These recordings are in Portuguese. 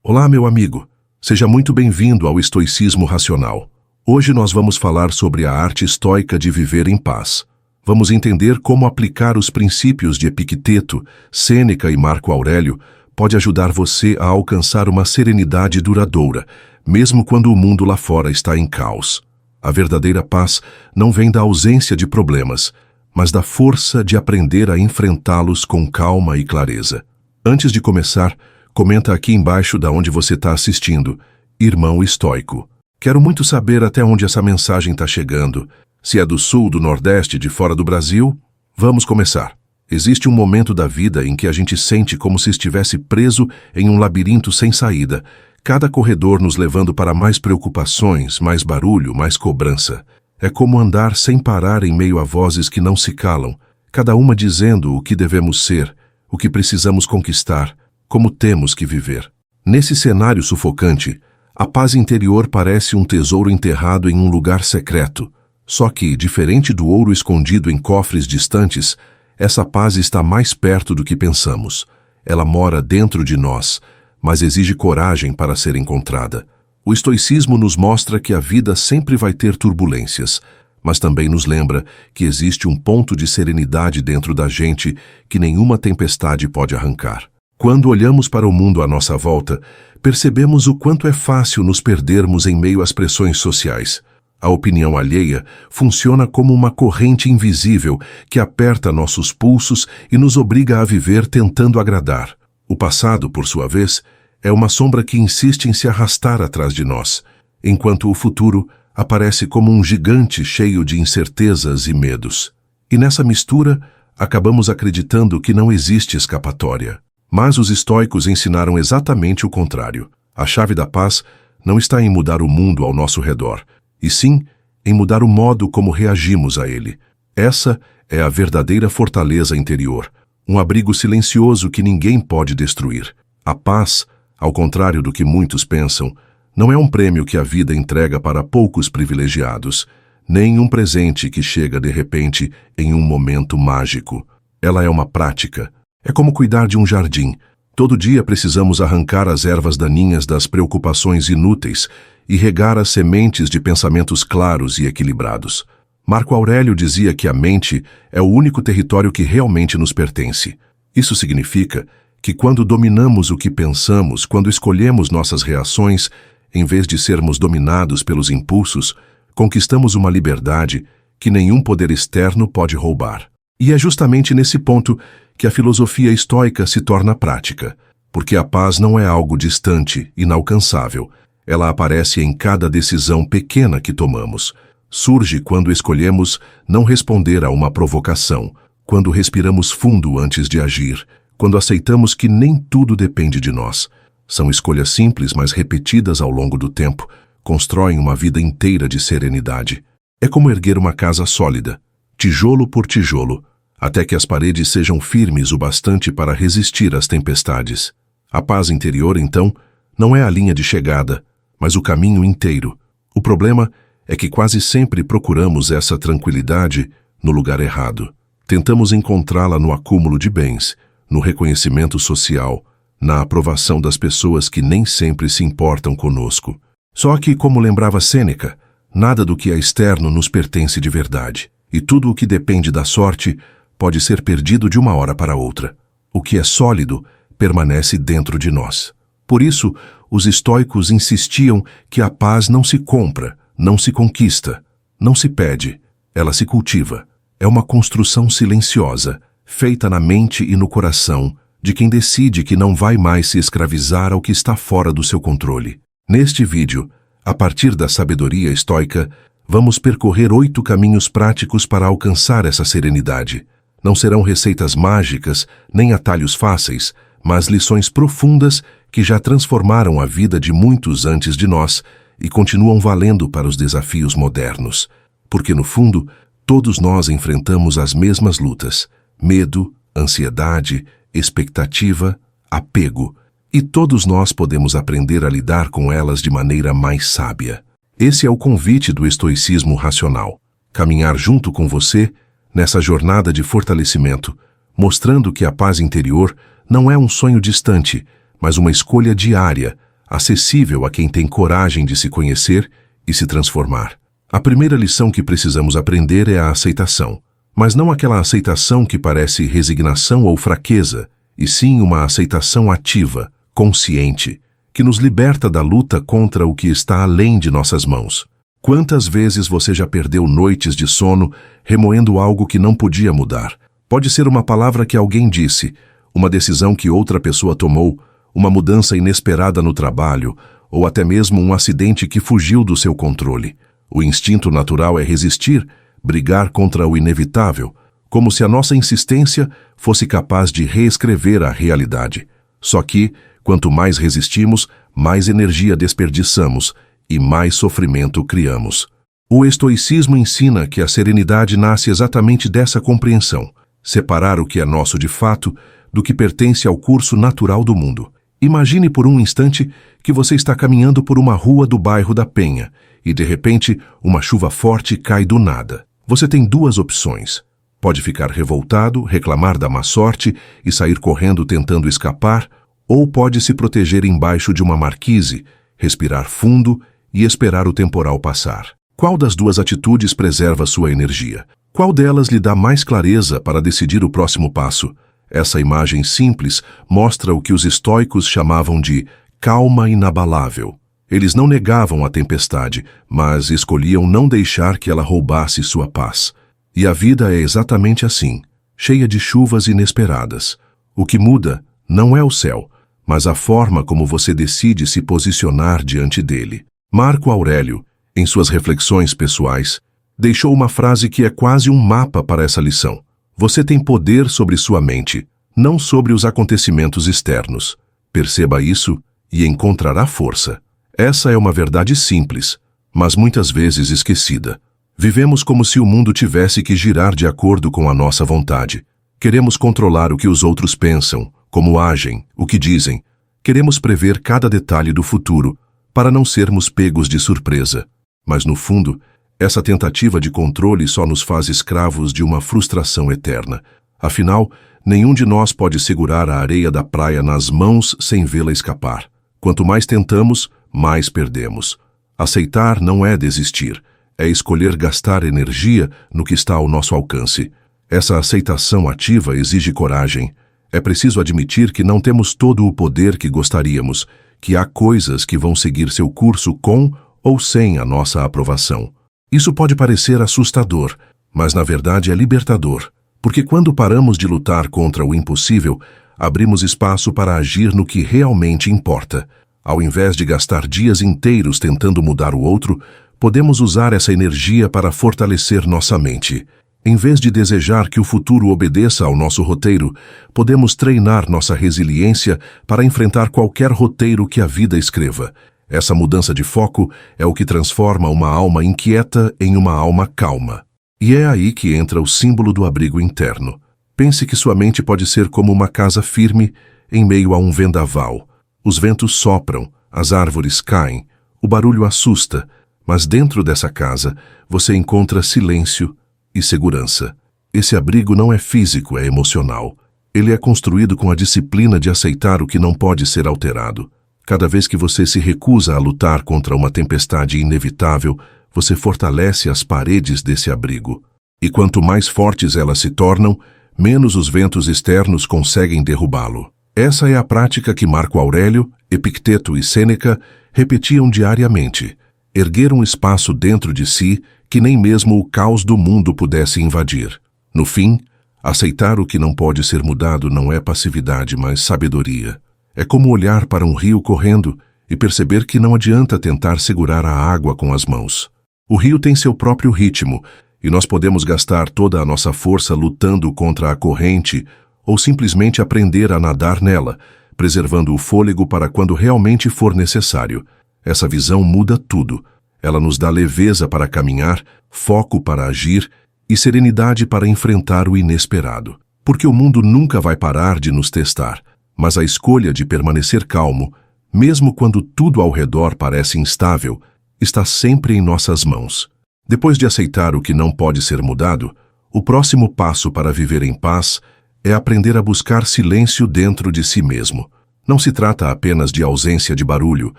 Olá, meu amigo. Seja muito bem-vindo ao Estoicismo Racional. Hoje nós vamos falar sobre a arte estoica de viver em paz. Vamos entender como aplicar os princípios de Epicteto, Sêneca e Marco Aurélio pode ajudar você a alcançar uma serenidade duradoura, mesmo quando o mundo lá fora está em caos. A verdadeira paz não vem da ausência de problemas, mas da força de aprender a enfrentá-los com calma e clareza. Antes de começar, comenta aqui embaixo da onde você está assistindo, irmão estoico. Quero muito saber até onde essa mensagem está chegando. Se é do sul, do nordeste, de fora do Brasil, vamos começar. Existe um momento da vida em que a gente sente como se estivesse preso em um labirinto sem saída, cada corredor nos levando para mais preocupações, mais barulho, mais cobrança. É como andar sem parar em meio a vozes que não se calam, cada uma dizendo o que devemos ser, o que precisamos conquistar, como temos que viver. Nesse cenário sufocante, a paz interior parece um tesouro enterrado em um lugar secreto. Só que, diferente do ouro escondido em cofres distantes, essa paz está mais perto do que pensamos. Ela mora dentro de nós, mas exige coragem para ser encontrada. O estoicismo nos mostra que a vida sempre vai ter turbulências, mas também nos lembra que existe um ponto de serenidade dentro da gente que nenhuma tempestade pode arrancar. Quando olhamos para o mundo à nossa volta, percebemos o quanto é fácil nos perdermos em meio às pressões sociais. A opinião alheia funciona como uma corrente invisível que aperta nossos pulsos e nos obriga a viver tentando agradar. O passado, por sua vez, é uma sombra que insiste em se arrastar atrás de nós, enquanto o futuro aparece como um gigante cheio de incertezas e medos. E nessa mistura, acabamos acreditando que não existe escapatória. Mas os estoicos ensinaram exatamente o contrário. A chave da paz não está em mudar o mundo ao nosso redor, e sim em mudar o modo como reagimos a ele. Essa é a verdadeira fortaleza interior, um abrigo silencioso que ninguém pode destruir. A paz, ao contrário do que muitos pensam, não é um prêmio que a vida entrega para poucos privilegiados, nem um presente que chega de repente em um momento mágico. Ela é uma prática. É como cuidar de um jardim. Todo dia precisamos arrancar as ervas daninhas das preocupações inúteis e regar as sementes de pensamentos claros e equilibrados. Marco Aurélio dizia que a mente é o único território que realmente nos pertence. Isso significa que quando dominamos o que pensamos, quando escolhemos nossas reações, em vez de sermos dominados pelos impulsos, conquistamos uma liberdade que nenhum poder externo pode roubar. E é justamente nesse ponto que a filosofia estoica se torna prática, porque a paz não é algo distante, inalcançável. Ela aparece em cada decisão pequena que tomamos. Surge quando escolhemos não responder a uma provocação, quando respiramos fundo antes de agir, quando aceitamos que nem tudo depende de nós. São escolhas simples, mas repetidas ao longo do tempo, constroem uma vida inteira de serenidade. É como erguer uma casa sólida, tijolo por tijolo, até que as paredes sejam firmes o bastante para resistir às tempestades. A paz interior, então, não é a linha de chegada, mas o caminho inteiro. O problema é que quase sempre procuramos essa tranquilidade no lugar errado. Tentamos encontrá-la no acúmulo de bens, no reconhecimento social, na aprovação das pessoas que nem sempre se importam conosco. Só que, como lembrava Sêneca, nada do que é externo nos pertence de verdade, e tudo o que depende da sorte pode ser perdido de uma hora para outra. O que é sólido permanece dentro de nós. Por isso, os estoicos insistiam que a paz não se compra, não se conquista, não se pede, ela se cultiva. É uma construção silenciosa, feita na mente e no coração, de quem decide que não vai mais se escravizar ao que está fora do seu controle. Neste vídeo, a partir da sabedoria estoica, vamos percorrer 8 caminhos práticos para alcançar essa serenidade. Não serão receitas mágicas, nem atalhos fáceis, mas lições profundas que já transformaram a vida de muitos antes de nós e continuam valendo para os desafios modernos. Porque, no fundo, todos nós enfrentamos as mesmas lutas: medo, ansiedade, expectativa, apego. E todos nós podemos aprender a lidar com elas de maneira mais sábia. Esse é o convite do estoicismo racional. Caminhar junto com você nessa jornada de fortalecimento, mostrando que a paz interior não é um sonho distante, mas uma escolha diária, acessível a quem tem coragem de se conhecer e se transformar. A primeira lição que precisamos aprender é a aceitação, mas não aquela aceitação que parece resignação ou fraqueza, e sim uma aceitação ativa, consciente, que nos liberta da luta contra o que está além de nossas mãos. Quantas vezes você já perdeu noites de sono remoendo algo que não podia mudar? Pode ser uma palavra que alguém disse, uma decisão que outra pessoa tomou, uma mudança inesperada no trabalho, ou até mesmo um acidente que fugiu do seu controle. O instinto natural é resistir, brigar contra o inevitável, como se a nossa insistência fosse capaz de reescrever a realidade. Só que, quanto mais resistimos, mais energia desperdiçamos e mais sofrimento criamos. O estoicismo ensina que a serenidade nasce exatamente dessa compreensão, separar o que é nosso de fato do que pertence ao curso natural do mundo. Imagine por um instante que você está caminhando por uma rua do bairro da Penha e, de repente, uma chuva forte cai do nada. Você tem duas opções. Pode ficar revoltado, reclamar da má sorte e sair correndo tentando escapar, ou pode se proteger embaixo de uma marquise, respirar fundo e esperar o temporal passar. Qual das duas atitudes preserva sua energia? Qual delas lhe dá mais clareza para decidir o próximo passo? Essa imagem simples mostra o que os estoicos chamavam de calma inabalável. Eles não negavam a tempestade, mas escolhiam não deixar que ela roubasse sua paz. E a vida é exatamente assim, cheia de chuvas inesperadas. O que muda não é o céu, mas a forma como você decide se posicionar diante dele. Marco Aurélio, em suas reflexões pessoais, deixou uma frase que é quase um mapa para essa lição. Você tem poder sobre sua mente, não sobre os acontecimentos externos. Perceba isso e encontrará força. Essa é uma verdade simples, mas muitas vezes esquecida. Vivemos como se o mundo tivesse que girar de acordo com a nossa vontade. Queremos controlar o que os outros pensam, como agem, o que dizem. Queremos prever cada detalhe do futuro, para não sermos pegos de surpresa. Mas, no fundo, essa tentativa de controle só nos faz escravos de uma frustração eterna. Afinal, nenhum de nós pode segurar a areia da praia nas mãos sem vê-la escapar. Quanto mais tentamos, mais perdemos. Aceitar não é desistir, é escolher gastar energia no que está ao nosso alcance. Essa aceitação ativa exige coragem. É preciso admitir que não temos todo o poder que gostaríamos, que há coisas que vão seguir seu curso com ou sem a nossa aprovação. Isso pode parecer assustador, mas na verdade é libertador, porque quando paramos de lutar contra o impossível, abrimos espaço para agir no que realmente importa. Ao invés de gastar dias inteiros tentando mudar o outro, podemos usar essa energia para fortalecer nossa mente. Em vez de desejar que o futuro obedeça ao nosso roteiro, podemos treinar nossa resiliência para enfrentar qualquer roteiro que a vida escreva. Essa mudança de foco é o que transforma uma alma inquieta em uma alma calma. E é aí que entra o símbolo do abrigo interno. Pense que sua mente pode ser como uma casa firme em meio a um vendaval. Os ventos sopram, as árvores caem, o barulho assusta, mas dentro dessa casa você encontra silêncio e segurança. Esse abrigo não é físico, é emocional. Ele é construído com a disciplina de aceitar o que não pode ser alterado. Cada vez que você se recusa a lutar contra uma tempestade inevitável, você fortalece as paredes desse abrigo. E quanto mais fortes elas se tornam, menos os ventos externos conseguem derrubá-lo. Essa é a prática que Marco Aurélio, Epicteto e Sêneca repetiam diariamente. Erguer um espaço dentro de si que nem mesmo o caos do mundo pudesse invadir. No fim, aceitar o que não pode ser mudado não é passividade, mas sabedoria. É como olhar para um rio correndo e perceber que não adianta tentar segurar a água com as mãos. O rio tem seu próprio ritmo, e nós podemos gastar toda a nossa força lutando contra a corrente ou simplesmente aprender a nadar nela, preservando o fôlego para quando realmente for necessário. Essa visão muda tudo. Ela nos dá leveza para caminhar, foco para agir e serenidade para enfrentar o inesperado. Porque o mundo nunca vai parar de nos testar, mas a escolha de permanecer calmo, mesmo quando tudo ao redor parece instável, está sempre em nossas mãos. Depois de aceitar o que não pode ser mudado, o próximo passo para viver em paz é aprender a buscar silêncio dentro de si mesmo. Não se trata apenas de ausência de barulho,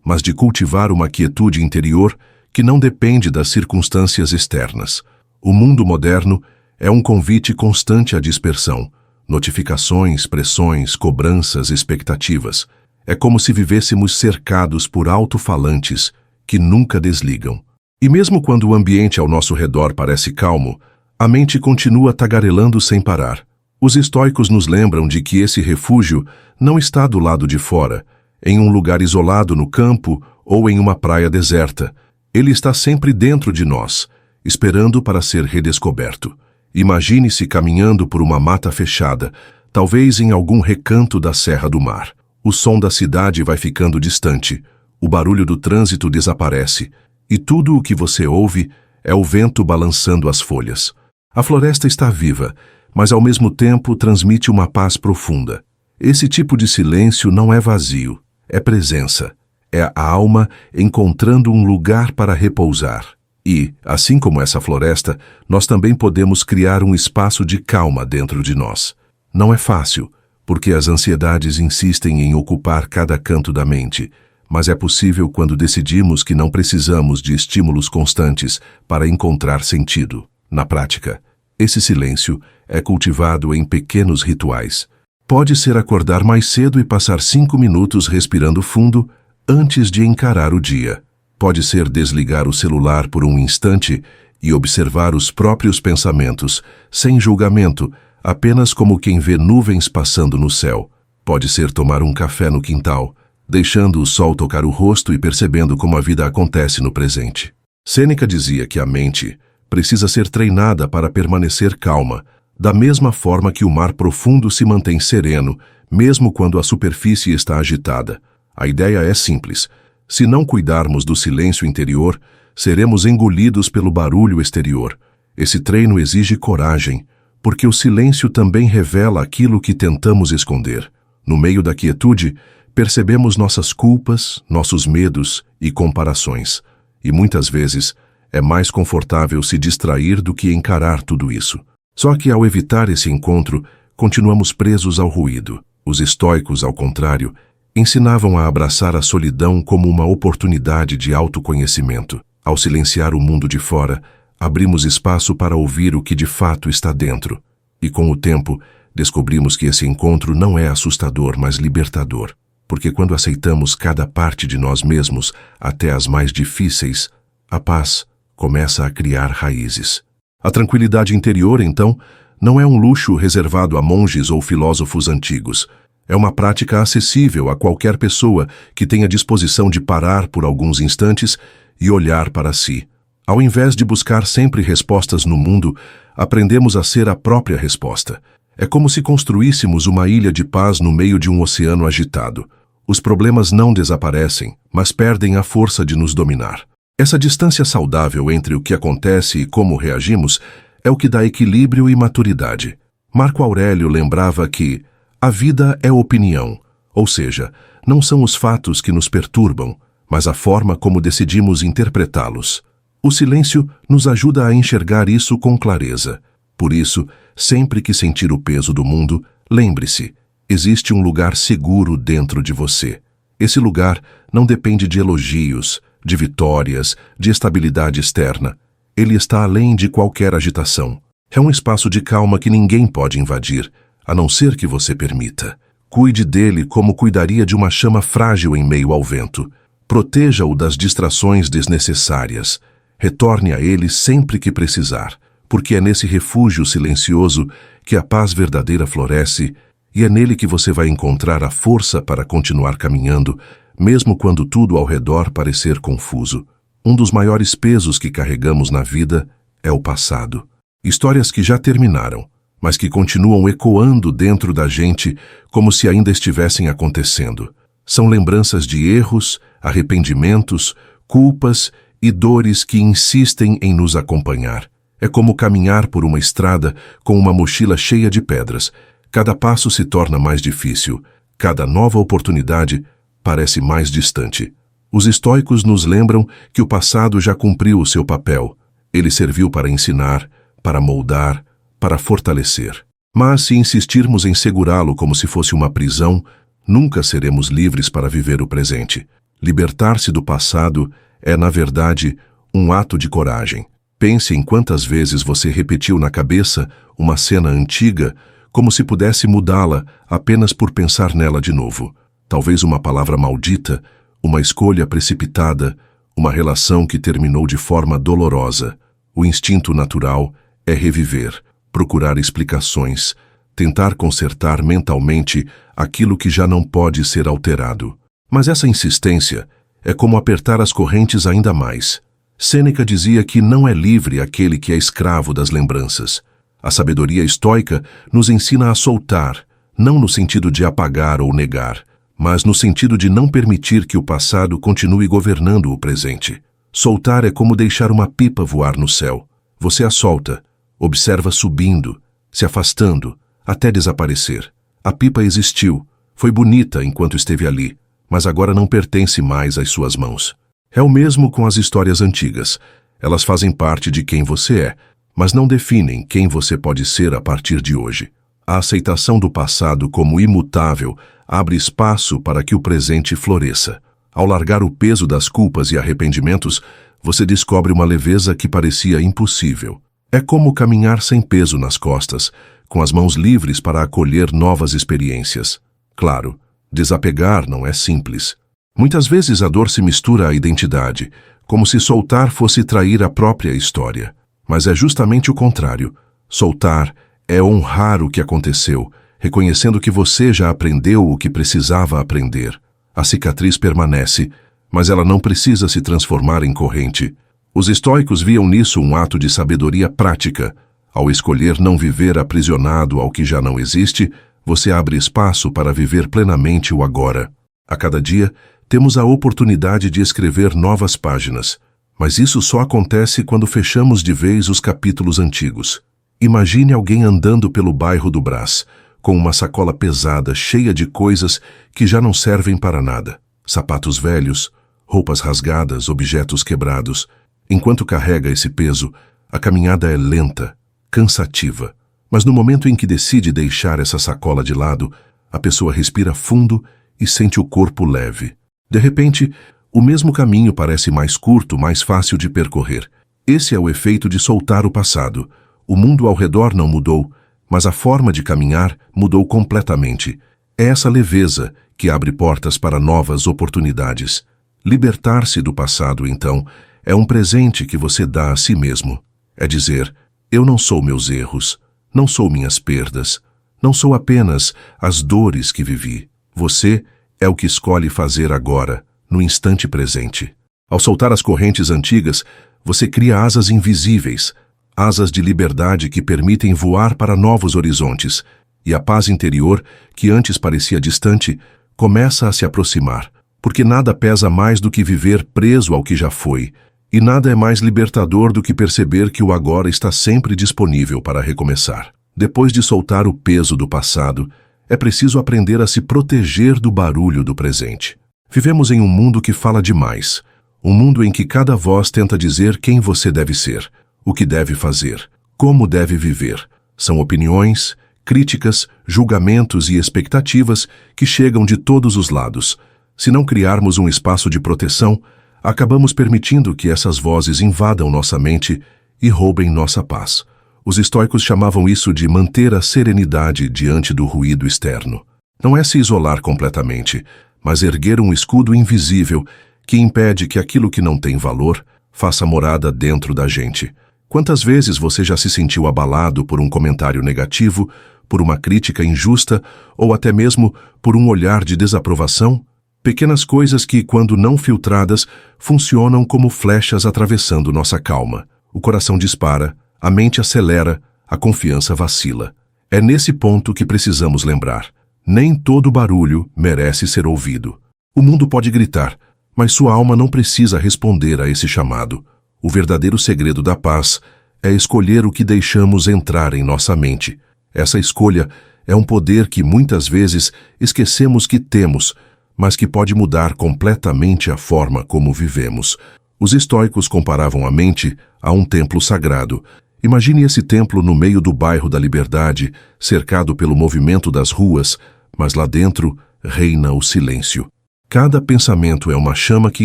mas de cultivar uma quietude interior que não depende das circunstâncias externas. O mundo moderno é um convite constante à dispersão, notificações, pressões, cobranças, expectativas. É como se vivêssemos cercados por alto-falantes que nunca desligam. E mesmo quando o ambiente ao nosso redor parece calmo, a mente continua tagarelando sem parar. Os estoicos nos lembram de que esse refúgio não está do lado de fora, em um lugar isolado no campo ou em uma praia deserta. Ele está sempre dentro de nós, esperando para ser redescoberto. Imagine-se caminhando por uma mata fechada, talvez em algum recanto da Serra do Mar. O som da cidade vai ficando distante, o barulho do trânsito desaparece, e tudo o que você ouve é o vento balançando as folhas. A floresta está viva, mas ao mesmo tempo transmite uma paz profunda. Esse tipo de silêncio não é vazio, é presença. É a alma encontrando um lugar para repousar. E, assim como essa floresta, nós também podemos criar um espaço de calma dentro de nós. Não é fácil, porque as ansiedades insistem em ocupar cada canto da mente, mas é possível quando decidimos que não precisamos de estímulos constantes para encontrar sentido. Na prática, esse silêncio é cultivado em pequenos rituais. Pode ser acordar mais cedo e passar 5 minutos respirando fundo antes de encarar o dia. Pode ser desligar o celular por um instante e observar os próprios pensamentos, sem julgamento, apenas como quem vê nuvens passando no céu. Pode ser tomar um café no quintal, deixando o sol tocar o rosto e percebendo como a vida acontece no presente. Sêneca dizia que a mente precisa ser treinada para permanecer calma, da mesma forma que o mar profundo se mantém sereno, mesmo quando a superfície está agitada. A ideia é simples. Se não cuidarmos do silêncio interior, seremos engolidos pelo barulho exterior. Esse treino exige coragem, porque o silêncio também revela aquilo que tentamos esconder. No meio da quietude, percebemos nossas culpas, nossos medos e comparações. E muitas vezes, é mais confortável se distrair do que encarar tudo isso. Só que ao evitar esse encontro, continuamos presos ao ruído. Os estoicos, ao contrário, ensinavam a abraçar a solidão como uma oportunidade de autoconhecimento. Ao silenciar o mundo de fora, abrimos espaço para ouvir o que de fato está dentro. E com o tempo, descobrimos que esse encontro não é assustador, mas libertador. Porque quando aceitamos cada parte de nós mesmos, até as mais difíceis, a paz começa a criar raízes. A tranquilidade interior, então, não é um luxo reservado a monges ou filósofos antigos. É uma prática acessível a qualquer pessoa que tenha disposição de parar por alguns instantes e olhar para si. Ao invés de buscar sempre respostas no mundo, aprendemos a ser a própria resposta. É como se construíssemos uma ilha de paz no meio de um oceano agitado. Os problemas não desaparecem, mas perdem a força de nos dominar. Essa distância saudável entre o que acontece e como reagimos é o que dá equilíbrio e maturidade. Marco Aurélio lembrava que a vida é opinião, ou seja, não são os fatos que nos perturbam, mas a forma como decidimos interpretá-los. O silêncio nos ajuda a enxergar isso com clareza. Por isso, sempre que sentir o peso do mundo, lembre-se, existe um lugar seguro dentro de você. Esse lugar não depende de elogios, de vitórias, de estabilidade externa. Ele está além de qualquer agitação. É um espaço de calma que ninguém pode invadir, a não ser que você permita. Cuide dele como cuidaria de uma chama frágil em meio ao vento. Proteja-o das distrações desnecessárias. Retorne a ele sempre que precisar, porque é nesse refúgio silencioso que a paz verdadeira floresce e é nele que você vai encontrar a força para continuar caminhando, mesmo quando tudo ao redor parecer confuso. Um dos maiores pesos que carregamos na vida é o passado. Histórias que já terminaram, mas que continuam ecoando dentro da gente como se ainda estivessem acontecendo. São lembranças de erros, arrependimentos, culpas e dores que insistem em nos acompanhar. É como caminhar por uma estrada com uma mochila cheia de pedras. Cada passo se torna mais difícil. Cada nova oportunidade parece mais distante. Os estoicos nos lembram que o passado já cumpriu o seu papel. Ele serviu para ensinar, para moldar, para fortalecer. Mas se insistirmos em segurá-lo como se fosse uma prisão, Nunca seremos livres para viver o presente. Libertar-se do passado é, na verdade, um ato de coragem. Pense em quantas vezes você repetiu na cabeça uma cena antiga, como se pudesse mudá-la apenas por pensar nela de novo. Talvez uma palavra maldita, uma escolha precipitada, uma relação que terminou de forma dolorosa. O instinto natural é reviver, procurar explicações, tentar consertar mentalmente aquilo que já não pode ser alterado. Mas essa insistência é como apertar as correntes ainda mais. Sêneca dizia que não é livre aquele que é escravo das lembranças. A sabedoria estoica nos ensina a soltar, não no sentido de apagar ou negar, mas no sentido de não permitir que o passado continue governando o presente. Soltar é como deixar uma pipa voar no céu. Você a solta, observa subindo, se afastando, até desaparecer. A pipa existiu, foi bonita enquanto esteve ali, mas agora não pertence mais às suas mãos. É o mesmo com as histórias antigas. Elas fazem parte de quem você é, mas não definem quem você pode ser a partir de hoje. A aceitação do passado como imutável abre espaço para que o presente floresça. Ao largar o peso das culpas e arrependimentos, você descobre uma leveza que parecia impossível. É como caminhar sem peso nas costas, com as mãos livres para acolher novas experiências. Claro, desapegar não é simples. Muitas vezes a dor se mistura à identidade, como se soltar fosse trair a própria história. Mas é justamente o contrário. Soltar é honrar o que aconteceu, reconhecendo que você já aprendeu o que precisava aprender. A cicatriz permanece, mas ela não precisa se transformar em corrente. Os estoicos viam nisso um ato de sabedoria prática. Ao escolher não viver aprisionado ao que já não existe, você abre espaço para viver plenamente o agora. A cada dia, temos a oportunidade de escrever novas páginas, mas isso só acontece quando fechamos de vez os capítulos antigos. Imagine alguém andando pelo bairro do Brás, com uma sacola pesada cheia de coisas que já não servem para nada. Sapatos velhos, roupas rasgadas, objetos quebrados. Enquanto carrega esse peso, a caminhada é lenta, cansativa. Mas no momento em que decide deixar essa sacola de lado, a pessoa respira fundo e sente o corpo leve. De repente, o mesmo caminho parece mais curto, mais fácil de percorrer. Esse é o efeito de soltar o passado. O mundo ao redor não mudou, mas a forma de caminhar mudou completamente. É essa leveza que abre portas para novas oportunidades. Libertar-se do passado, então, é um presente que você dá a si mesmo. É dizer, eu não sou meus erros, não sou minhas perdas, não sou apenas as dores que vivi. Você é o que escolhe fazer agora, no instante presente. Ao soltar as correntes antigas, você cria asas invisíveis, asas de liberdade que permitem voar para novos horizontes, e a paz interior, que antes parecia distante, começa a se aproximar, porque nada pesa mais do que viver preso ao que já foi, e nada é mais libertador do que perceber que o agora está sempre disponível para recomeçar. Depois de soltar o peso do passado, é preciso aprender a se proteger do barulho do presente. Vivemos em um mundo que fala demais, um mundo em que cada voz tenta dizer quem você deve ser, o que deve fazer, como deve viver. São opiniões, críticas, julgamentos e expectativas que chegam de todos os lados. Se não criarmos um espaço de proteção, acabamos permitindo que essas vozes invadam nossa mente e roubem nossa paz. Os estoicos chamavam isso de manter a serenidade diante do ruído externo. Não é se isolar completamente, mas erguer um escudo invisível que impede que aquilo que não tem valor faça morada dentro da gente. Quantas vezes você já se sentiu abalado por um comentário negativo, por uma crítica injusta ou até mesmo por um olhar de desaprovação? Pequenas coisas que, quando não filtradas, funcionam como flechas atravessando nossa calma. O coração dispara, a mente acelera, a confiança vacila. É nesse ponto que precisamos lembrar. Nem todo barulho merece ser ouvido. O mundo pode gritar, mas sua alma não precisa responder a esse chamado. O verdadeiro segredo da paz é escolher o que deixamos entrar em nossa mente. Essa escolha é um poder que muitas vezes esquecemos que temos, mas que pode mudar completamente a forma como vivemos. Os estoicos comparavam a mente a um templo sagrado. Imagine esse templo no meio do bairro da Liberdade, cercado pelo movimento das ruas, mas lá dentro reina o silêncio. Cada pensamento é uma chama que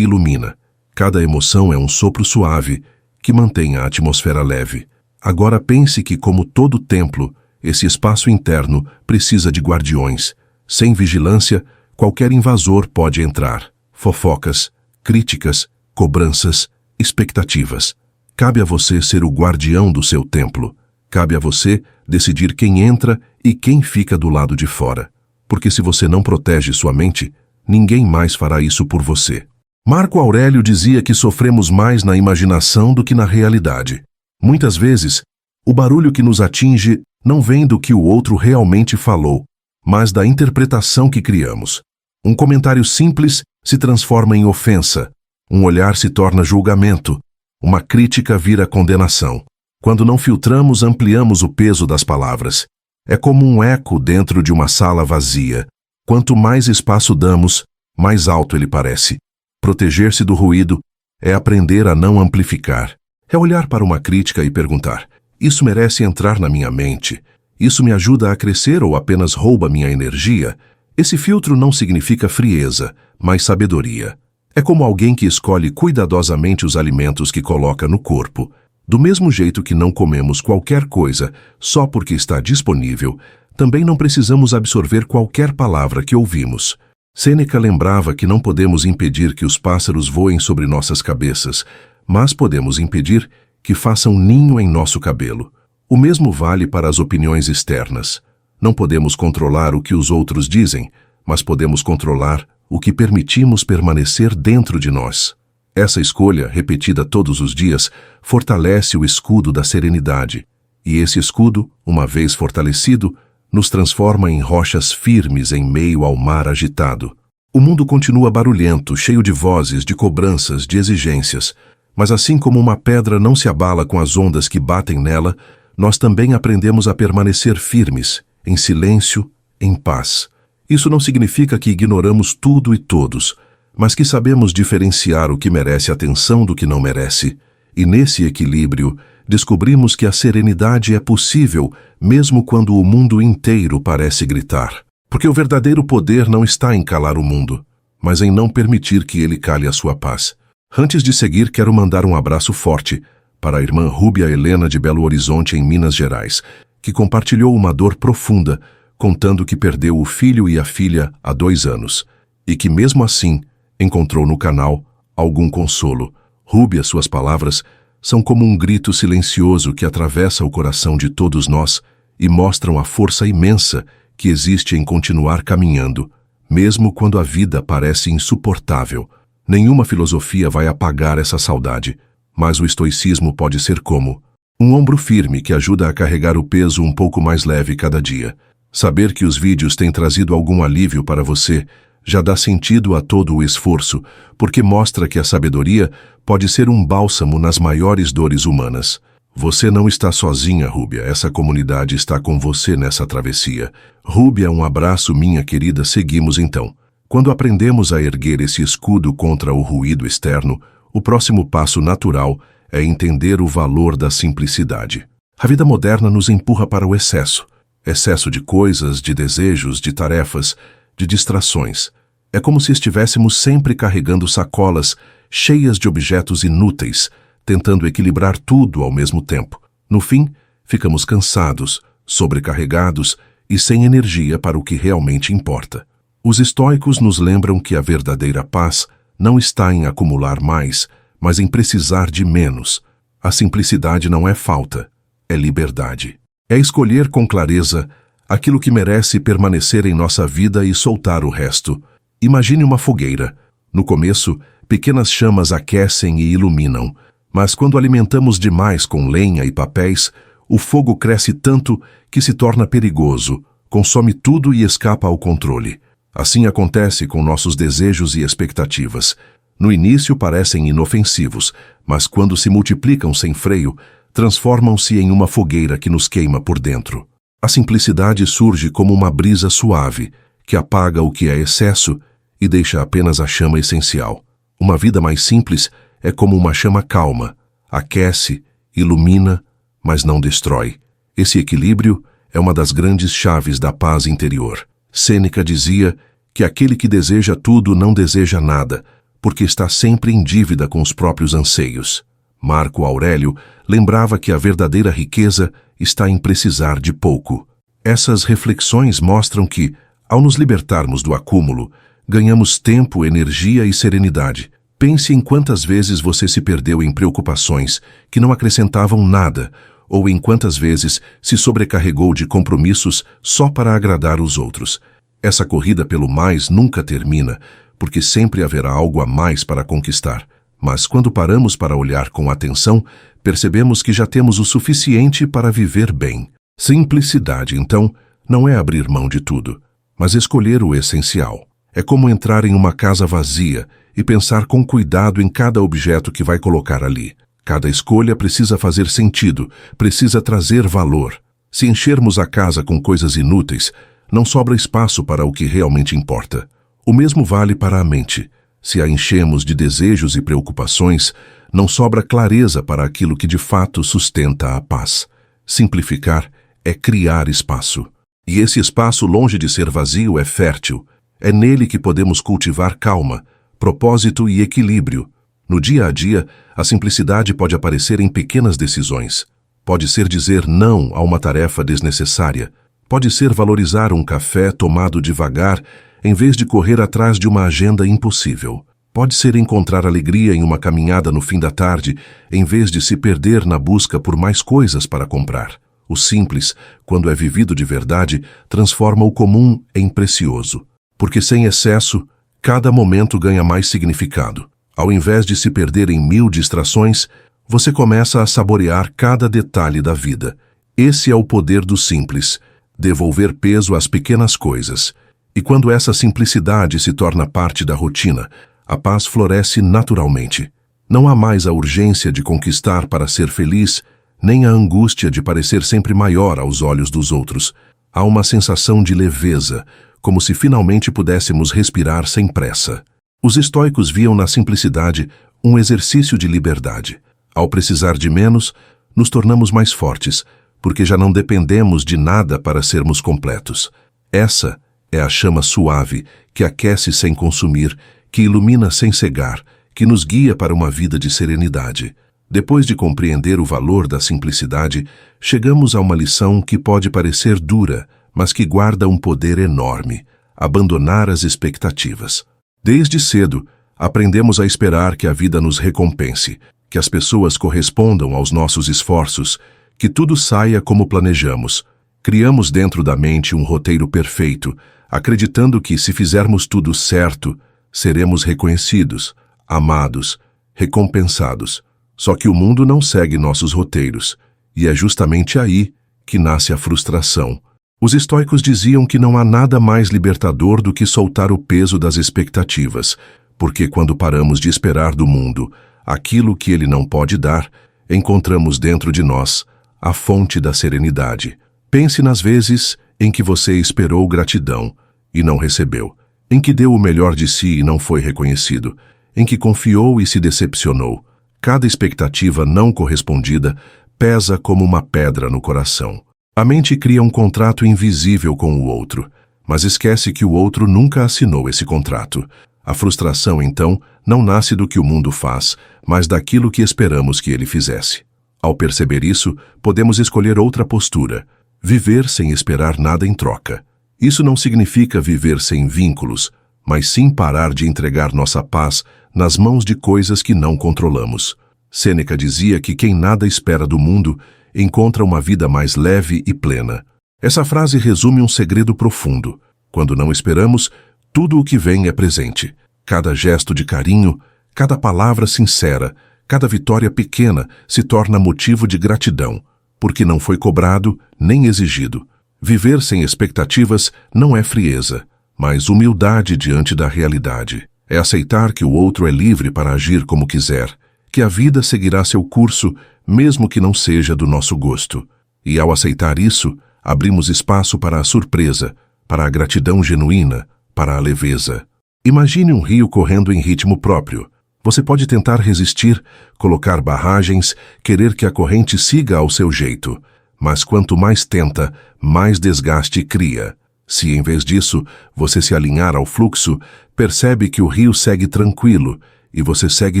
ilumina. Cada emoção é um sopro suave que mantém a atmosfera leve. Agora pense que, como todo templo, esse espaço interno precisa de guardiões. Sem vigilância, qualquer invasor pode entrar. Fofocas, críticas, cobranças, expectativas. Cabe a você ser o guardião do seu templo. Cabe a você decidir quem entra e quem fica do lado de fora. Porque se você não protege sua mente, ninguém mais fará isso por você. Marco Aurélio dizia que sofremos mais na imaginação do que na realidade. Muitas vezes, o barulho que nos atinge não vem do que o outro realmente falou, mas da interpretação que criamos. Um comentário simples se transforma em ofensa, um olhar se torna julgamento, uma crítica vira condenação. Quando não filtramos, ampliamos o peso das palavras. É como um eco dentro de uma sala vazia. Quanto mais espaço damos, mais alto ele parece. Proteger-se do ruído é aprender a não amplificar. É olhar para uma crítica e perguntar: isso merece entrar na minha mente? Isso me ajuda a crescer ou apenas rouba minha energia? Esse filtro não significa frieza, mas sabedoria. É como alguém que escolhe cuidadosamente os alimentos que coloca no corpo. Do mesmo jeito que não comemos qualquer coisa só porque está disponível, também não precisamos absorver qualquer palavra que ouvimos. Sêneca lembrava que não podemos impedir que os pássaros voem sobre nossas cabeças, mas podemos impedir que façam ninho em nosso cabelo. O mesmo vale para as opiniões externas. Não podemos controlar o que os outros dizem, mas podemos controlar o que permitimos permanecer dentro de nós. Essa escolha, repetida todos os dias, fortalece o escudo da serenidade. E esse escudo, uma vez fortalecido, nos transforma em rochas firmes em meio ao mar agitado. O mundo continua barulhento, cheio de vozes, de cobranças, de exigências. Mas assim como uma pedra não se abala com as ondas que batem nela, nós também aprendemos a permanecer firmes, em silêncio, em paz. Isso não significa que ignoramos tudo e todos, mas que sabemos diferenciar o que merece atenção do que não merece. E nesse equilíbrio, descobrimos que a serenidade é possível mesmo quando o mundo inteiro parece gritar. Porque o verdadeiro poder não está em calar o mundo, mas em não permitir que ele cale a sua paz. Antes de seguir, quero mandar um abraço forte para a irmã Rúbia Helena de Belo Horizonte, em Minas Gerais, que compartilhou uma dor profunda, contando que perdeu o filho e a filha há 2 anos, e que mesmo assim encontrou no canal algum consolo. Rúbia, suas palavras são como um grito silencioso que atravessa o coração de todos nós e mostram a força imensa que existe em continuar caminhando, mesmo quando a vida parece insuportável. Nenhuma filosofia vai apagar essa saudade, mas o estoicismo pode ser como um ombro firme que ajuda a carregar o peso um pouco mais leve cada dia. Saber que os vídeos têm trazido algum alívio para você já dá sentido a todo o esforço, porque mostra que a sabedoria pode ser um bálsamo nas maiores dores humanas. Você não está sozinha, Rúbia. Essa comunidade está com você nessa travessia. Rúbia, um abraço, minha querida. Seguimos então. Quando aprendemos a erguer esse escudo contra o ruído externo, o próximo passo natural é entender o valor da simplicidade. A vida moderna nos empurra para o excesso. Excesso de coisas, de desejos, de tarefas, de distrações. É como se estivéssemos sempre carregando sacolas cheias de objetos inúteis, tentando equilibrar tudo ao mesmo tempo. No fim, ficamos cansados, sobrecarregados e sem energia para o que realmente importa. Os estoicos nos lembram que a verdadeira paz não está em acumular mais, mas em precisar de menos. A simplicidade não é falta, é liberdade. É escolher com clareza aquilo que merece permanecer em nossa vida e soltar o resto. Imagine uma fogueira. No começo, pequenas chamas aquecem e iluminam, mas quando alimentamos demais com lenha e papéis, o fogo cresce tanto que se torna perigoso, consome tudo e escapa ao controle. Assim acontece com nossos desejos e expectativas. No início parecem inofensivos, mas quando se multiplicam sem freio, transformam-se em uma fogueira que nos queima por dentro. A simplicidade surge como uma brisa suave, que apaga o que é excesso e deixa apenas a chama essencial. Uma vida mais simples é como uma chama calma, aquece, ilumina, mas não destrói. Esse equilíbrio é uma das grandes chaves da paz interior. Sêneca dizia que aquele que deseja tudo não deseja nada, porque está sempre em dívida com os próprios anseios. Marco Aurélio lembrava que a verdadeira riqueza está em precisar de pouco. Essas reflexões mostram que, ao nos libertarmos do acúmulo, ganhamos tempo, energia e serenidade. Pense em quantas vezes você se perdeu em preocupações que não acrescentavam nada, ou em quantas vezes se sobrecarregou de compromissos só para agradar os outros. Essa corrida pelo mais nunca termina, porque sempre haverá algo a mais para conquistar. Mas quando paramos para olhar com atenção, percebemos que já temos o suficiente para viver bem. Simplicidade, então, não é abrir mão de tudo, mas escolher o essencial. É como entrar em uma casa vazia e pensar com cuidado em cada objeto que vai colocar ali. Cada escolha precisa fazer sentido, precisa trazer valor. Se enchermos a casa com coisas inúteis, não sobra espaço para o que realmente importa. O mesmo vale para a mente. Se a enchemos de desejos e preocupações, não sobra clareza para aquilo que de fato sustenta a paz. Simplificar é criar espaço. E esse espaço, longe de ser vazio, é fértil. É nele que podemos cultivar calma, propósito e equilíbrio. No dia a dia, a simplicidade pode aparecer em pequenas decisões. Pode ser dizer não a uma tarefa desnecessária. Pode ser valorizar um café tomado devagar em vez de correr atrás de uma agenda impossível. Pode ser encontrar alegria em uma caminhada no fim da tarde, em vez de se perder na busca por mais coisas para comprar. O simples, quando é vivido de verdade, transforma o comum em precioso. Porque sem excesso, cada momento ganha mais significado. Ao invés de se perder em 1000 distrações, você começa a saborear cada detalhe da vida. Esse é o poder do simples, devolver peso às pequenas coisas. E quando essa simplicidade se torna parte da rotina, a paz floresce naturalmente. Não há mais a urgência de conquistar para ser feliz, nem a angústia de parecer sempre maior aos olhos dos outros. Há uma sensação de leveza, como se finalmente pudéssemos respirar sem pressa. Os estoicos viam na simplicidade um exercício de liberdade. Ao precisar de menos, nos tornamos mais fortes, porque já não dependemos de nada para sermos completos. Essa é a chama suave que aquece sem consumir, que ilumina sem cegar, que nos guia para uma vida de serenidade. Depois de compreender o valor da simplicidade, chegamos a uma lição que pode parecer dura, mas que guarda um poder enorme: abandonar as expectativas. Desde cedo, aprendemos a esperar que a vida nos recompense, que as pessoas correspondam aos nossos esforços, que tudo saia como planejamos. Criamos dentro da mente um roteiro perfeito, acreditando que, se fizermos tudo certo, seremos reconhecidos, amados, recompensados. Só que o mundo não segue nossos roteiros, e é justamente aí que nasce a frustração. Os estoicos diziam que não há nada mais libertador do que soltar o peso das expectativas, porque quando paramos de esperar do mundo aquilo que ele não pode dar, encontramos dentro de nós a fonte da serenidade. Pense nas vezes em que você esperou gratidão e não recebeu, em que deu o melhor de si e não foi reconhecido, em que confiou e se decepcionou. Cada expectativa não correspondida pesa como uma pedra no coração. A mente cria um contrato invisível com o outro, mas esquece que o outro nunca assinou esse contrato. A frustração, então, não nasce do que o mundo faz, mas daquilo que esperamos que ele fizesse. Ao perceber isso, podemos escolher outra postura: viver sem esperar nada em troca. Isso não significa viver sem vínculos, mas sim parar de entregar nossa paz nas mãos de coisas que não controlamos. Sêneca dizia que quem nada espera do mundo encontra uma vida mais leve e plena. Essa frase resume um segredo profundo. Quando não esperamos, tudo o que vem é presente. Cada gesto de carinho, cada palavra sincera, cada vitória pequena se torna motivo de gratidão, porque não foi cobrado nem exigido. Viver sem expectativas não é frieza, mas humildade diante da realidade. É aceitar que o outro é livre para agir como quiser, que a vida seguirá seu curso, mesmo que não seja do nosso gosto. E ao aceitar isso, abrimos espaço para a surpresa, para a gratidão genuína, para a leveza. Imagine um rio correndo em ritmo próprio. Você pode tentar resistir, colocar barragens, querer que a corrente siga ao seu jeito. Mas quanto mais tenta, mais desgaste cria. Se, em vez disso, você se alinhar ao fluxo, percebe que o rio segue tranquilo e você segue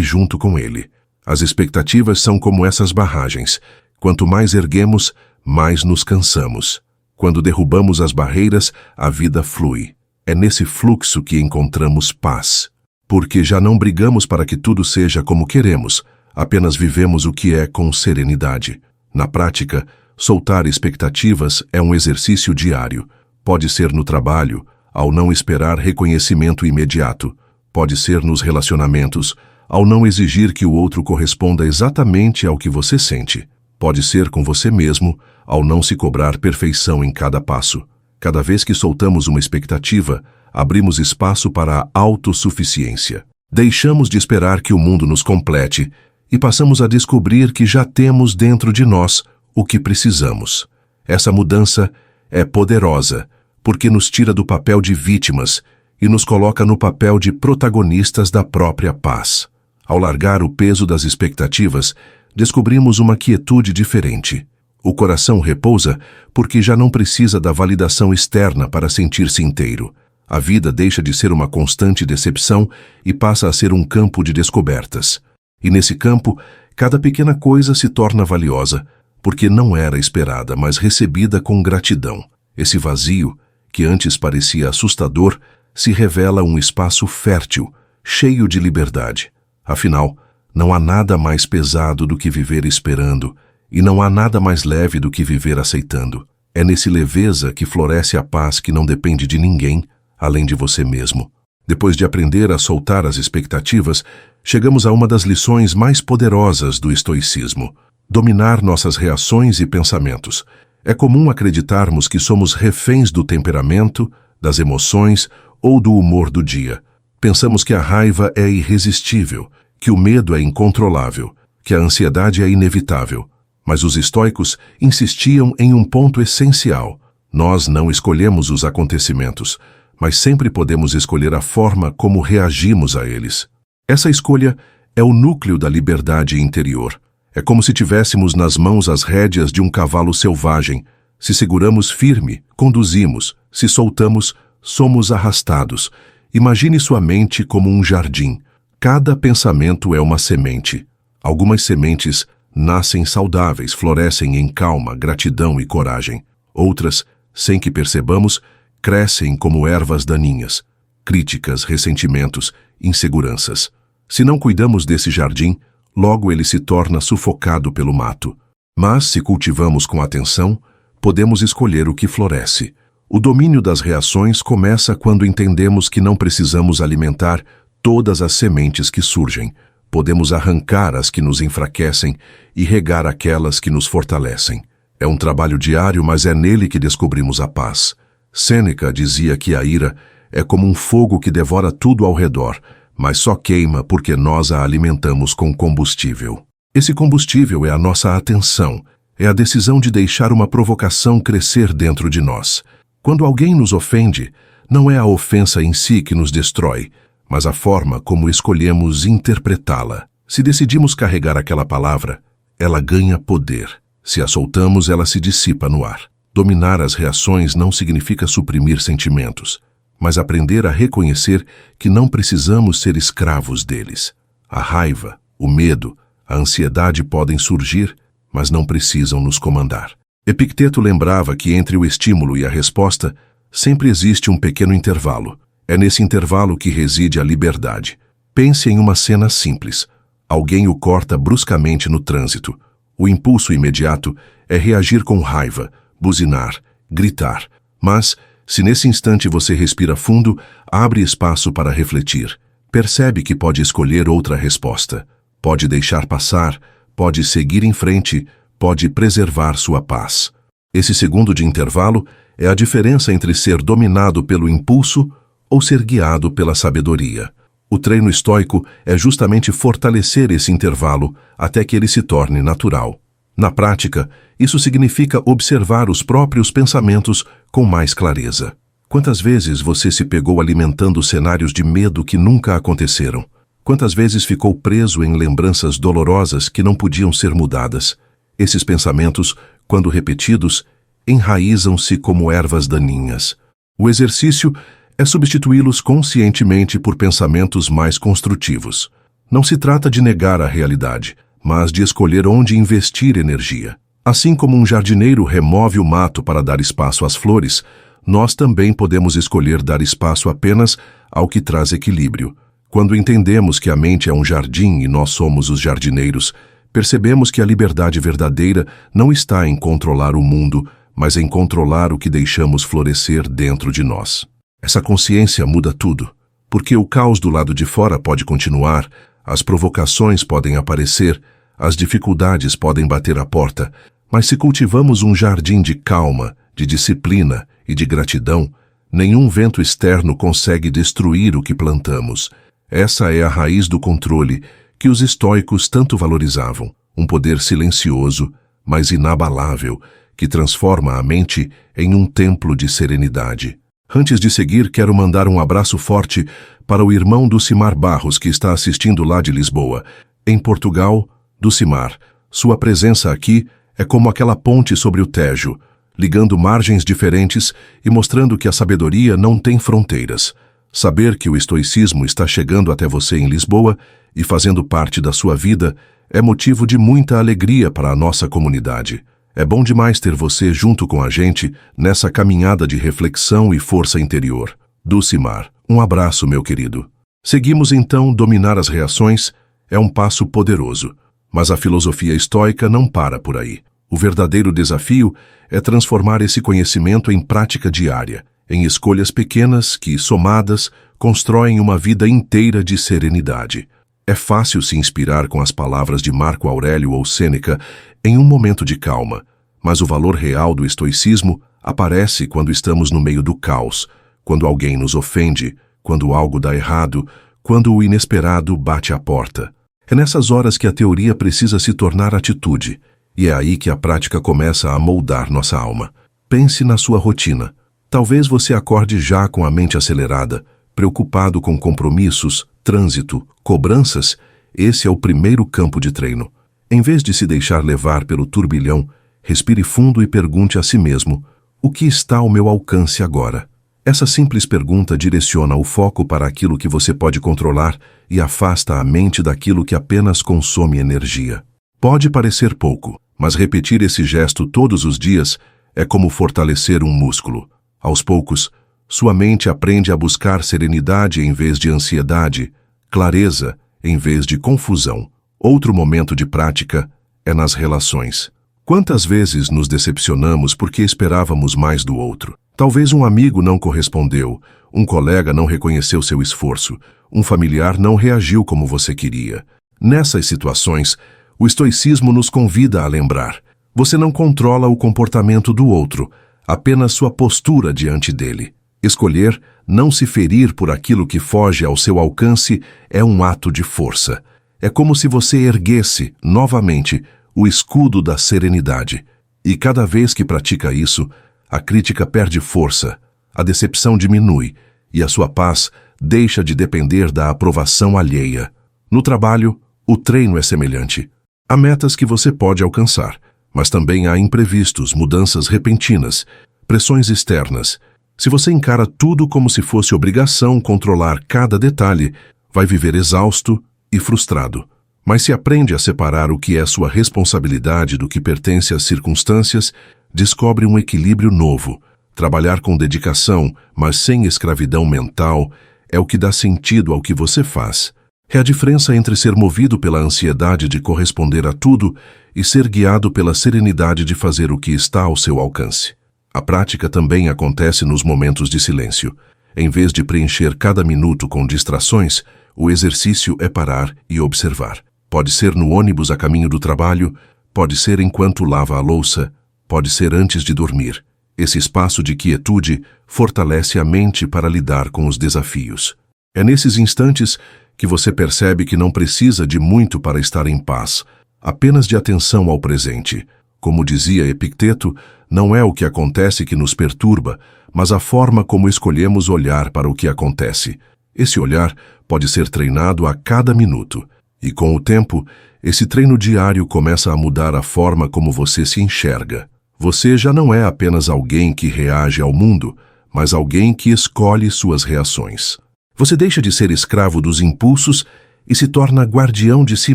junto com ele. As expectativas são como essas barragens. Quanto mais erguemos, mais nos cansamos. Quando derrubamos as barreiras, a vida flui. É nesse fluxo que encontramos paz. Porque já não brigamos para que tudo seja como queremos, apenas vivemos o que é com serenidade. Na prática, soltar expectativas é um exercício diário. Pode ser no trabalho, ao não esperar reconhecimento imediato. Pode ser nos relacionamentos, ao não exigir que o outro corresponda exatamente ao que você sente. Pode ser com você mesmo, ao não se cobrar perfeição em cada passo. Cada vez que soltamos uma expectativa, abrimos espaço para a autossuficiência. Deixamos de esperar que o mundo nos complete e passamos a descobrir que já temos dentro de nós o que precisamos. Essa mudança é poderosa, porque nos tira do papel de vítimas e nos coloca no papel de protagonistas da própria paz. Ao largar o peso das expectativas, descobrimos uma quietude diferente. O coração repousa porque já não precisa da validação externa para sentir-se inteiro. A vida deixa de ser uma constante decepção e passa a ser um campo de descobertas. E nesse campo, cada pequena coisa se torna valiosa, porque não era esperada, mas recebida com gratidão. Esse vazio, que antes parecia assustador, se revela um espaço fértil, cheio de liberdade. Afinal, não há nada mais pesado do que viver esperando, e não há nada mais leve do que viver aceitando. É nesse leveza que floresce a paz que não depende de ninguém, além de você mesmo. Depois de aprender a soltar as expectativas, chegamos a uma das lições mais poderosas do estoicismo: dominar nossas reações e pensamentos. É comum acreditarmos que somos reféns do temperamento, das emoções ou do humor do dia. Pensamos que a raiva é irresistível, que o medo é incontrolável, que a ansiedade é inevitável. Mas os estoicos insistiam em um ponto essencial: nós não escolhemos os acontecimentos, mas sempre podemos escolher a forma como reagimos a eles. Essa escolha é o núcleo da liberdade interior. É como se tivéssemos nas mãos as rédeas de um cavalo selvagem. Se seguramos firme, conduzimos. Se soltamos, somos arrastados. Imagine sua mente como um jardim. Cada pensamento é uma semente. Algumas sementes nascem saudáveis, florescem em calma, gratidão e coragem. Outras, sem que percebamos, crescem como ervas daninhas, críticas, ressentimentos, inseguranças. Se não cuidamos desse jardim, logo ele se torna sufocado pelo mato. Mas, se cultivamos com atenção, podemos escolher o que floresce. O domínio das reações começa quando entendemos que não precisamos alimentar todas as sementes que surgem. Podemos arrancar as que nos enfraquecem e regar aquelas que nos fortalecem. É um trabalho diário, mas é nele que descobrimos a paz. Sêneca dizia que a ira é como um fogo que devora tudo ao redor, mas só queima porque nós a alimentamos com combustível. Esse combustível é a nossa atenção, é a decisão de deixar uma provocação crescer dentro de nós. Quando alguém nos ofende, não é a ofensa em si que nos destrói, mas a forma como escolhemos interpretá-la. Se decidimos carregar aquela palavra, ela ganha poder. Se a soltamos, ela se dissipa no ar. Dominar as reações não significa suprimir sentimentos, mas aprender a reconhecer que não precisamos ser escravos deles. A raiva, o medo, a ansiedade podem surgir, mas não precisam nos comandar. Epicteto lembrava que entre o estímulo e a resposta sempre existe um pequeno intervalo. É nesse intervalo que reside a liberdade. Pense em uma cena simples. Alguém o corta bruscamente no trânsito. O impulso imediato é reagir com raiva, buzinar, gritar. Mas, se nesse instante você respira fundo, abre espaço para refletir. Percebe que pode escolher outra resposta. Pode deixar passar, pode seguir em frente, pode preservar sua paz. Esse segundo de intervalo é a diferença entre ser dominado pelo impulso ou ser guiado pela sabedoria. O treino estoico é justamente fortalecer esse intervalo até que ele se torne natural. Na prática, isso significa observar os próprios pensamentos com mais clareza. Quantas vezes você se pegou alimentando cenários de medo que nunca aconteceram? Quantas vezes ficou preso em lembranças dolorosas que não podiam ser mudadas? Esses pensamentos, quando repetidos, enraizam-se como ervas daninhas. O exercício é substituí-los conscientemente por pensamentos mais construtivos. Não se trata de negar a realidade, mas de escolher onde investir energia. Assim como um jardineiro remove o mato para dar espaço às flores, nós também podemos escolher dar espaço apenas ao que traz equilíbrio. Quando entendemos que a mente é um jardim e nós somos os jardineiros, percebemos que a liberdade verdadeira não está em controlar o mundo, mas em controlar o que deixamos florescer dentro de nós. Essa consciência muda tudo, porque o caos do lado de fora pode continuar, as provocações podem aparecer, as dificuldades podem bater à porta, mas se cultivamos um jardim de calma, de disciplina e de gratidão, nenhum vento externo consegue destruir o que plantamos. Essa é a raiz do controle que os estoicos tanto valorizavam, um poder silencioso, mas inabalável, que transforma a mente em um templo de serenidade. Antes de seguir, quero mandar um abraço forte para o irmão Ducimar Barros, que está assistindo lá de Lisboa. Em Portugal, Ducimar, sua presença aqui é como aquela ponte sobre o Tejo, ligando margens diferentes e mostrando que a sabedoria não tem fronteiras. Saber que o estoicismo está chegando até você em Lisboa e fazendo parte da sua vida é motivo de muita alegria para a nossa comunidade. É bom demais ter você junto com a gente nessa caminhada de reflexão e força interior. Ducimar, um abraço, meu querido. Seguimos então. Dominar as reações é um passo poderoso, mas a filosofia estoica não para por aí. O verdadeiro desafio é transformar esse conhecimento em prática diária, em escolhas pequenas que, somadas, constroem uma vida inteira de serenidade. É fácil se inspirar com as palavras de Marco Aurélio ou Sêneca em um momento de calma, mas o valor real do estoicismo aparece quando estamos no meio do caos, quando alguém nos ofende, quando algo dá errado, quando o inesperado bate à porta. É nessas horas que a teoria precisa se tornar atitude, e é aí que a prática começa a moldar nossa alma. Pense na sua rotina. Talvez você acorde já com a mente acelerada, preocupado com compromissos, trânsito, cobranças. Esse é o primeiro campo de treino. Em vez de se deixar levar pelo turbilhão, respire fundo e pergunte a si mesmo: o que está ao meu alcance agora? Essa simples pergunta direciona o foco para aquilo que você pode controlar e afasta a mente daquilo que apenas consome energia. Pode parecer pouco, mas repetir esse gesto todos os dias é como fortalecer um músculo. Aos poucos, sua mente aprende a buscar serenidade em vez de ansiedade, clareza em vez de confusão. Outro momento de prática é nas relações. Quantas vezes nos decepcionamos porque esperávamos mais do outro? Talvez um amigo não correspondeu, um colega não reconheceu seu esforço, um familiar não reagiu como você queria. Nessas situações, o estoicismo nos convida a lembrar: você não controla o comportamento do outro, apenas sua postura diante dele. Escolher não se ferir por aquilo que foge ao seu alcance é um ato de força. É como se você erguesse, novamente, o escudo da serenidade. E cada vez que pratica isso, a crítica perde força, a decepção diminui e a sua paz deixa de depender da aprovação alheia. No trabalho, o treino é semelhante. Há metas que você pode alcançar, mas também há imprevistos, mudanças repentinas, pressões externas. Se você encara tudo como se fosse obrigação controlar cada detalhe, vai viver exausto e frustrado. Mas se aprende a separar o que é sua responsabilidade do que pertence às circunstâncias, descobre um equilíbrio novo. Trabalhar com dedicação, mas sem escravidão mental, é o que dá sentido ao que você faz. É a diferença entre ser movido pela ansiedade de corresponder a tudo e ser guiado pela serenidade de fazer o que está ao seu alcance. A prática também acontece nos momentos de silêncio. Em vez de preencher cada minuto com distrações, o exercício é parar e observar. Pode ser no ônibus a caminho do trabalho, pode ser enquanto lava a louça, pode ser antes de dormir. Esse espaço de quietude fortalece a mente para lidar com os desafios. É nesses instantes que você percebe que não precisa de muito para estar em paz, apenas de atenção ao presente. Como dizia Epicteto, não é o que acontece que nos perturba, mas a forma como escolhemos olhar para o que acontece. Esse olhar pode ser treinado a cada minuto. E com o tempo, esse treino diário começa a mudar a forma como você se enxerga. Você já não é apenas alguém que reage ao mundo, mas alguém que escolhe suas reações. Você deixa de ser escravo dos impulsos e se torna guardião de si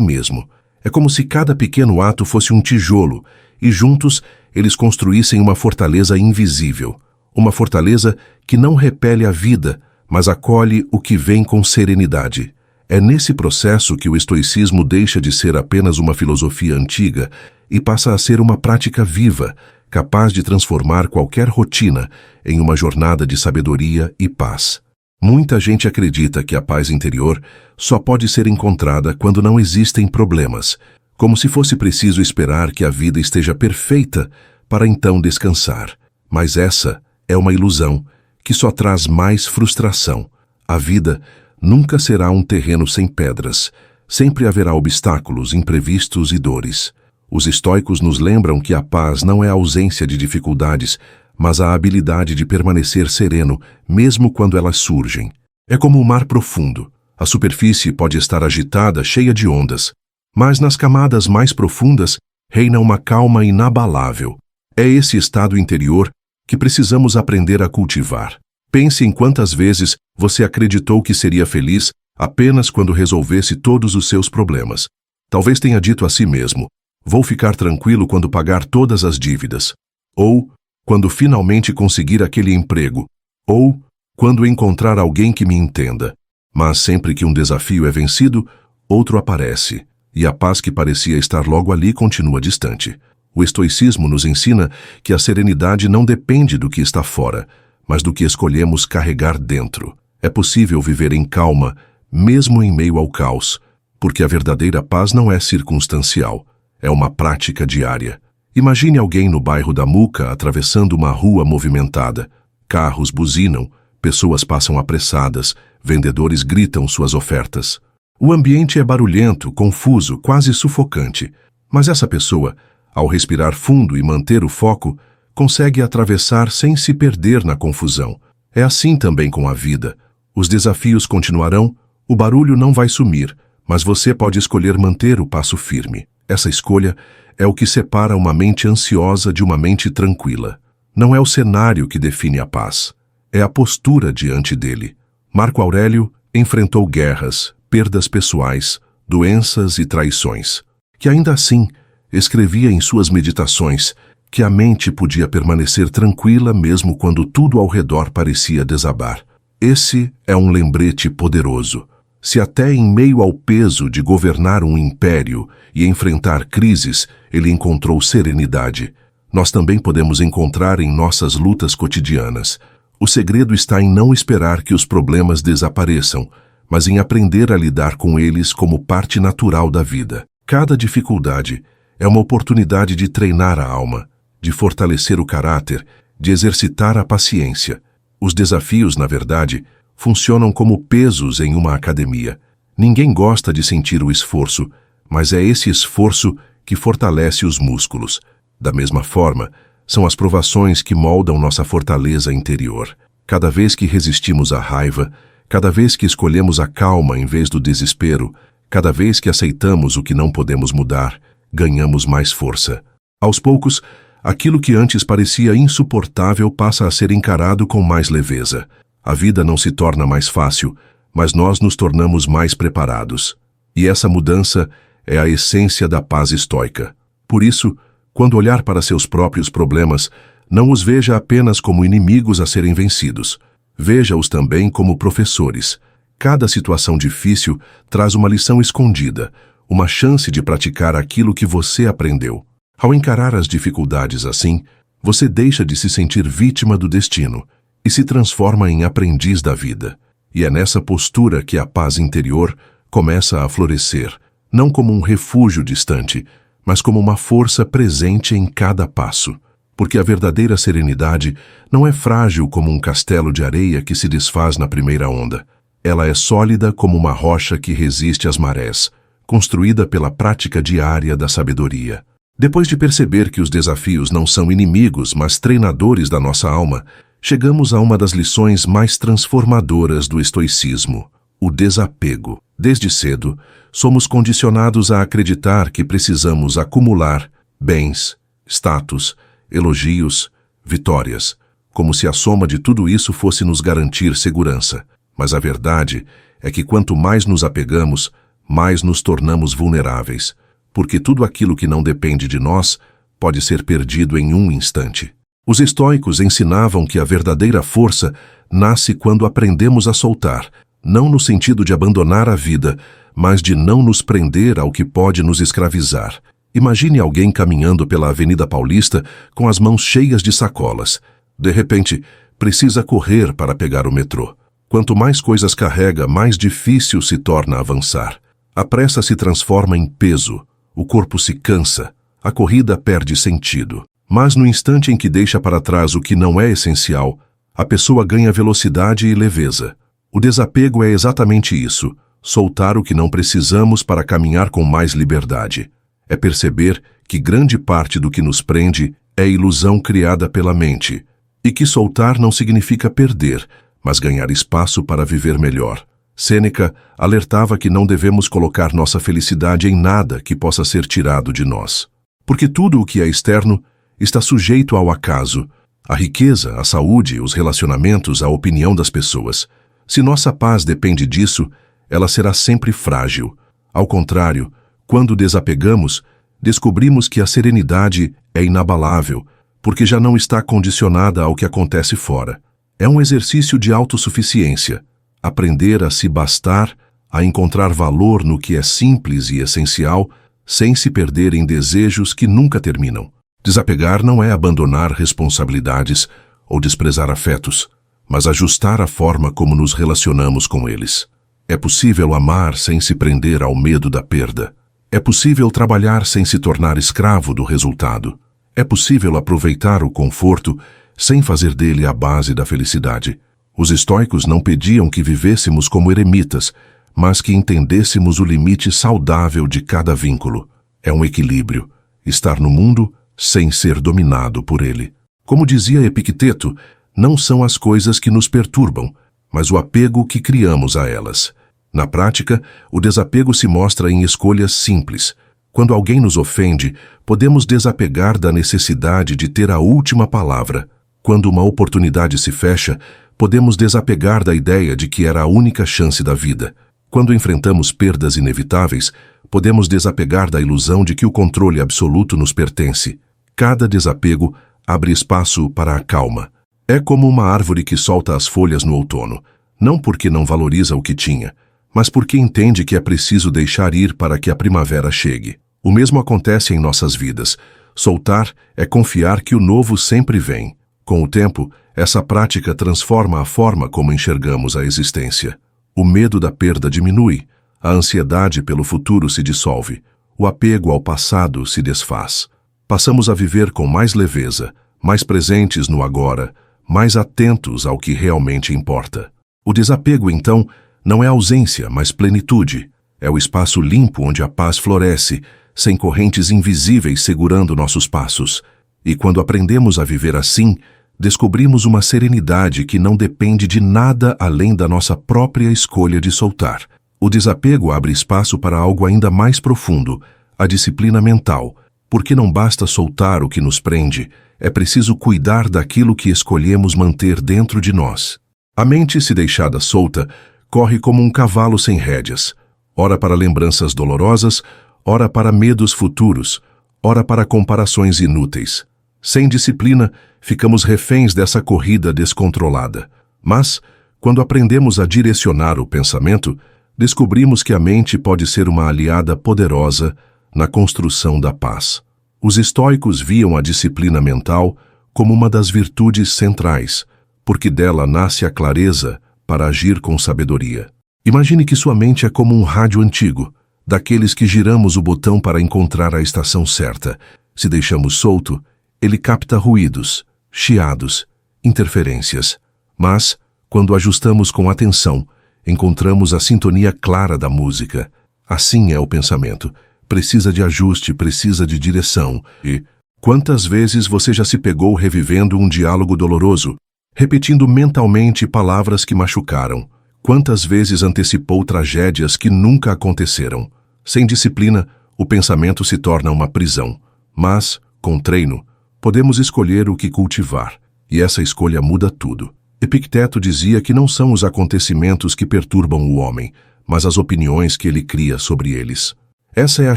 mesmo. É como se cada pequeno ato fosse um tijolo e juntos eles construíssem uma fortaleza invisível. Uma fortaleza que não repele a vida, mas acolhe o que vem com serenidade. É nesse processo que o estoicismo deixa de ser apenas uma filosofia antiga e passa a ser uma prática viva, capaz de transformar qualquer rotina em uma jornada de sabedoria e paz. Muita gente acredita que a paz interior só pode ser encontrada quando não existem problemas, como se fosse preciso esperar que a vida esteja perfeita para então descansar. Mas essa é uma ilusão que só traz mais frustração. A vida nunca será um terreno sem pedras. Sempre haverá obstáculos, imprevistos e dores. Os estoicos nos lembram que a paz não é a ausência de dificuldades, mas a habilidade de permanecer sereno, mesmo quando elas surgem. É como o mar profundo. A superfície pode estar agitada, cheia de ondas, mas nas camadas mais profundas reina uma calma inabalável. É esse estado interior que precisamos aprender a cultivar. Pense em quantas vezes você acreditou que seria feliz apenas quando resolvesse todos os seus problemas. Talvez tenha dito a si mesmo: vou ficar tranquilo quando pagar todas as dívidas. Ou quando finalmente conseguir aquele emprego. Ou quando encontrar alguém que me entenda. Mas sempre que um desafio é vencido, outro aparece, e a paz que parecia estar logo ali continua distante. O estoicismo nos ensina que a serenidade não depende do que está fora, mas do que escolhemos carregar dentro. É possível viver em calma, mesmo em meio ao caos, porque a verdadeira paz não é circunstancial, é uma prática diária. Imagine alguém no bairro da Muca atravessando uma rua movimentada. Carros buzinam, pessoas passam apressadas, vendedores gritam suas ofertas. O ambiente é barulhento, confuso, quase sufocante. Mas essa pessoa, ao respirar fundo e manter o foco, consegue atravessar sem se perder na confusão. É assim também com a vida. Os desafios continuarão, o barulho não vai sumir, mas você pode escolher manter o passo firme. Essa escolha é o que separa uma mente ansiosa de uma mente tranquila. Não é o cenário que define a paz, é a postura diante dele. Marco Aurélio enfrentou guerras, perdas pessoais, doenças e traições, que ainda assim escrevia em suas meditações que a mente podia permanecer tranquila mesmo quando tudo ao redor parecia desabar. Esse é um lembrete poderoso. Se até em meio ao peso de governar um império e enfrentar crises, ele encontrou serenidade, nós também podemos encontrar em nossas lutas cotidianas. O segredo está em não esperar que os problemas desapareçam, mas em aprender a lidar com eles como parte natural da vida. Cada dificuldade é uma oportunidade de treinar a alma, de fortalecer o caráter, de exercitar a paciência. Os desafios, na verdade, funcionam como pesos em uma academia. Ninguém gosta de sentir o esforço, mas é esse esforço que fortalece os músculos. Da mesma forma, são as provações que moldam nossa fortaleza interior. Cada vez que resistimos à raiva, cada vez que escolhemos a calma em vez do desespero, cada vez que aceitamos o que não podemos mudar, ganhamos mais força. Aos poucos, aquilo que antes parecia insuportável passa a ser encarado com mais leveza. A vida não se torna mais fácil, mas nós nos tornamos mais preparados. E essa mudança é a essência da paz estoica. Por isso, quando olhar para seus próprios problemas, não os veja apenas como inimigos a serem vencidos. Veja-os também como professores. Cada situação difícil traz uma lição escondida, uma chance de praticar aquilo que você aprendeu. Ao encarar as dificuldades assim, você deixa de se sentir vítima do destino e se transforma em aprendiz da vida. E é nessa postura que a paz interior começa a florescer, não como um refúgio distante, mas como uma força presente em cada passo. Porque a verdadeira serenidade não é frágil como um castelo de areia que se desfaz na primeira onda. Ela é sólida como uma rocha que resiste às marés, construída pela prática diária da sabedoria. Depois de perceber que os desafios não são inimigos, mas treinadores da nossa alma, chegamos a uma das lições mais transformadoras do estoicismo: o desapego. Desde cedo, somos condicionados a acreditar que precisamos acumular bens, status, elogios, vitórias, como se a soma de tudo isso fosse nos garantir segurança. Mas a verdade é que quanto mais nos apegamos, mais nos tornamos vulneráveis, porque tudo aquilo que não depende de nós pode ser perdido em um instante. Os estoicos ensinavam que a verdadeira força nasce quando aprendemos a soltar, não no sentido de abandonar a vida, mas de não nos prender ao que pode nos escravizar. Imagine alguém caminhando pela Avenida Paulista com as mãos cheias de sacolas. De repente, precisa correr para pegar o metrô. Quanto mais coisas carrega, mais difícil se torna avançar. A pressa se transforma em peso, o corpo se cansa, a corrida perde sentido. Mas no instante em que deixa para trás o que não é essencial, a pessoa ganha velocidade e leveza. O desapego é exatamente isso, soltar o que não precisamos para caminhar com mais liberdade. É perceber que grande parte do que nos prende é ilusão criada pela mente, e que soltar não significa perder, mas ganhar espaço para viver melhor. Sêneca alertava que não devemos colocar nossa felicidade em nada que possa ser tirado de nós. Porque tudo o que é externo está sujeito ao acaso, a riqueza, a saúde, os relacionamentos, a opinião das pessoas. Se nossa paz depende disso, ela será sempre frágil. Ao contrário, quando desapegamos, descobrimos que a serenidade é inabalável, porque já não está condicionada ao que acontece fora. É um exercício de autossuficiência, aprender a se bastar, a encontrar valor no que é simples e essencial, sem se perder em desejos que nunca terminam. Desapegar não é abandonar responsabilidades ou desprezar afetos, mas ajustar a forma como nos relacionamos com eles. É possível amar sem se prender ao medo da perda. É possível trabalhar sem se tornar escravo do resultado. É possível aproveitar o conforto sem fazer dele a base da felicidade. Os estoicos não pediam que vivêssemos como eremitas, mas que entendêssemos o limite saudável de cada vínculo. É um equilíbrio, estar no mundo sem ser dominado por ele. Como dizia Epicteto, não são as coisas que nos perturbam, mas o apego que criamos a elas. Na prática, o desapego se mostra em escolhas simples. Quando alguém nos ofende, podemos desapegar da necessidade de ter a última palavra. Quando uma oportunidade se fecha, podemos desapegar da ideia de que era a única chance da vida. Quando enfrentamos perdas inevitáveis, podemos desapegar da ilusão de que o controle absoluto nos pertence. Cada desapego abre espaço para a calma. É como uma árvore que solta as folhas no outono, não porque não valoriza o que tinha, mas porque entende que é preciso deixar ir para que a primavera chegue. O mesmo acontece em nossas vidas. Soltar é confiar que o novo sempre vem. Com o tempo, essa prática transforma a forma como enxergamos a existência. O medo da perda diminui, a ansiedade pelo futuro se dissolve, o apego ao passado se desfaz. Passamos a viver com mais leveza, mais presentes no agora, mais atentos ao que realmente importa. O desapego, então, não é ausência, mas plenitude. É o espaço limpo onde a paz floresce, sem correntes invisíveis segurando nossos passos. E quando aprendemos a viver assim, descobrimos uma serenidade que não depende de nada além da nossa própria escolha de soltar. O desapego abre espaço para algo ainda mais profundo, a disciplina mental, porque não basta soltar o que nos prende, é preciso cuidar daquilo que escolhemos manter dentro de nós. A mente, se deixada solta, corre como um cavalo sem rédeas, ora para lembranças dolorosas, ora para medos futuros, ora para comparações inúteis. Sem disciplina, ficamos reféns dessa corrida descontrolada. Mas, quando aprendemos a direcionar o pensamento, descobrimos que a mente pode ser uma aliada poderosa na construção da paz. Os estoicos viam a disciplina mental como uma das virtudes centrais, porque dela nasce a clareza para agir com sabedoria. Imagine que sua mente é como um rádio antigo, daqueles que giramos o botão para encontrar a estação certa. Se deixamos solto, ele capta ruídos, chiados, interferências. Mas, quando ajustamos com atenção, encontramos a sintonia clara da música. Assim é o pensamento. Precisa de ajuste, precisa de direção. E quantas vezes você já se pegou revivendo um diálogo doloroso, repetindo mentalmente palavras que machucaram? Quantas vezes antecipou tragédias que nunca aconteceram? Sem disciplina, o pensamento se torna uma prisão. Mas, com treino, podemos escolher o que cultivar. e essa escolha muda tudo. Epicteto dizia que não são os acontecimentos que perturbam o homem, mas as opiniões que ele cria sobre eles. Essa é a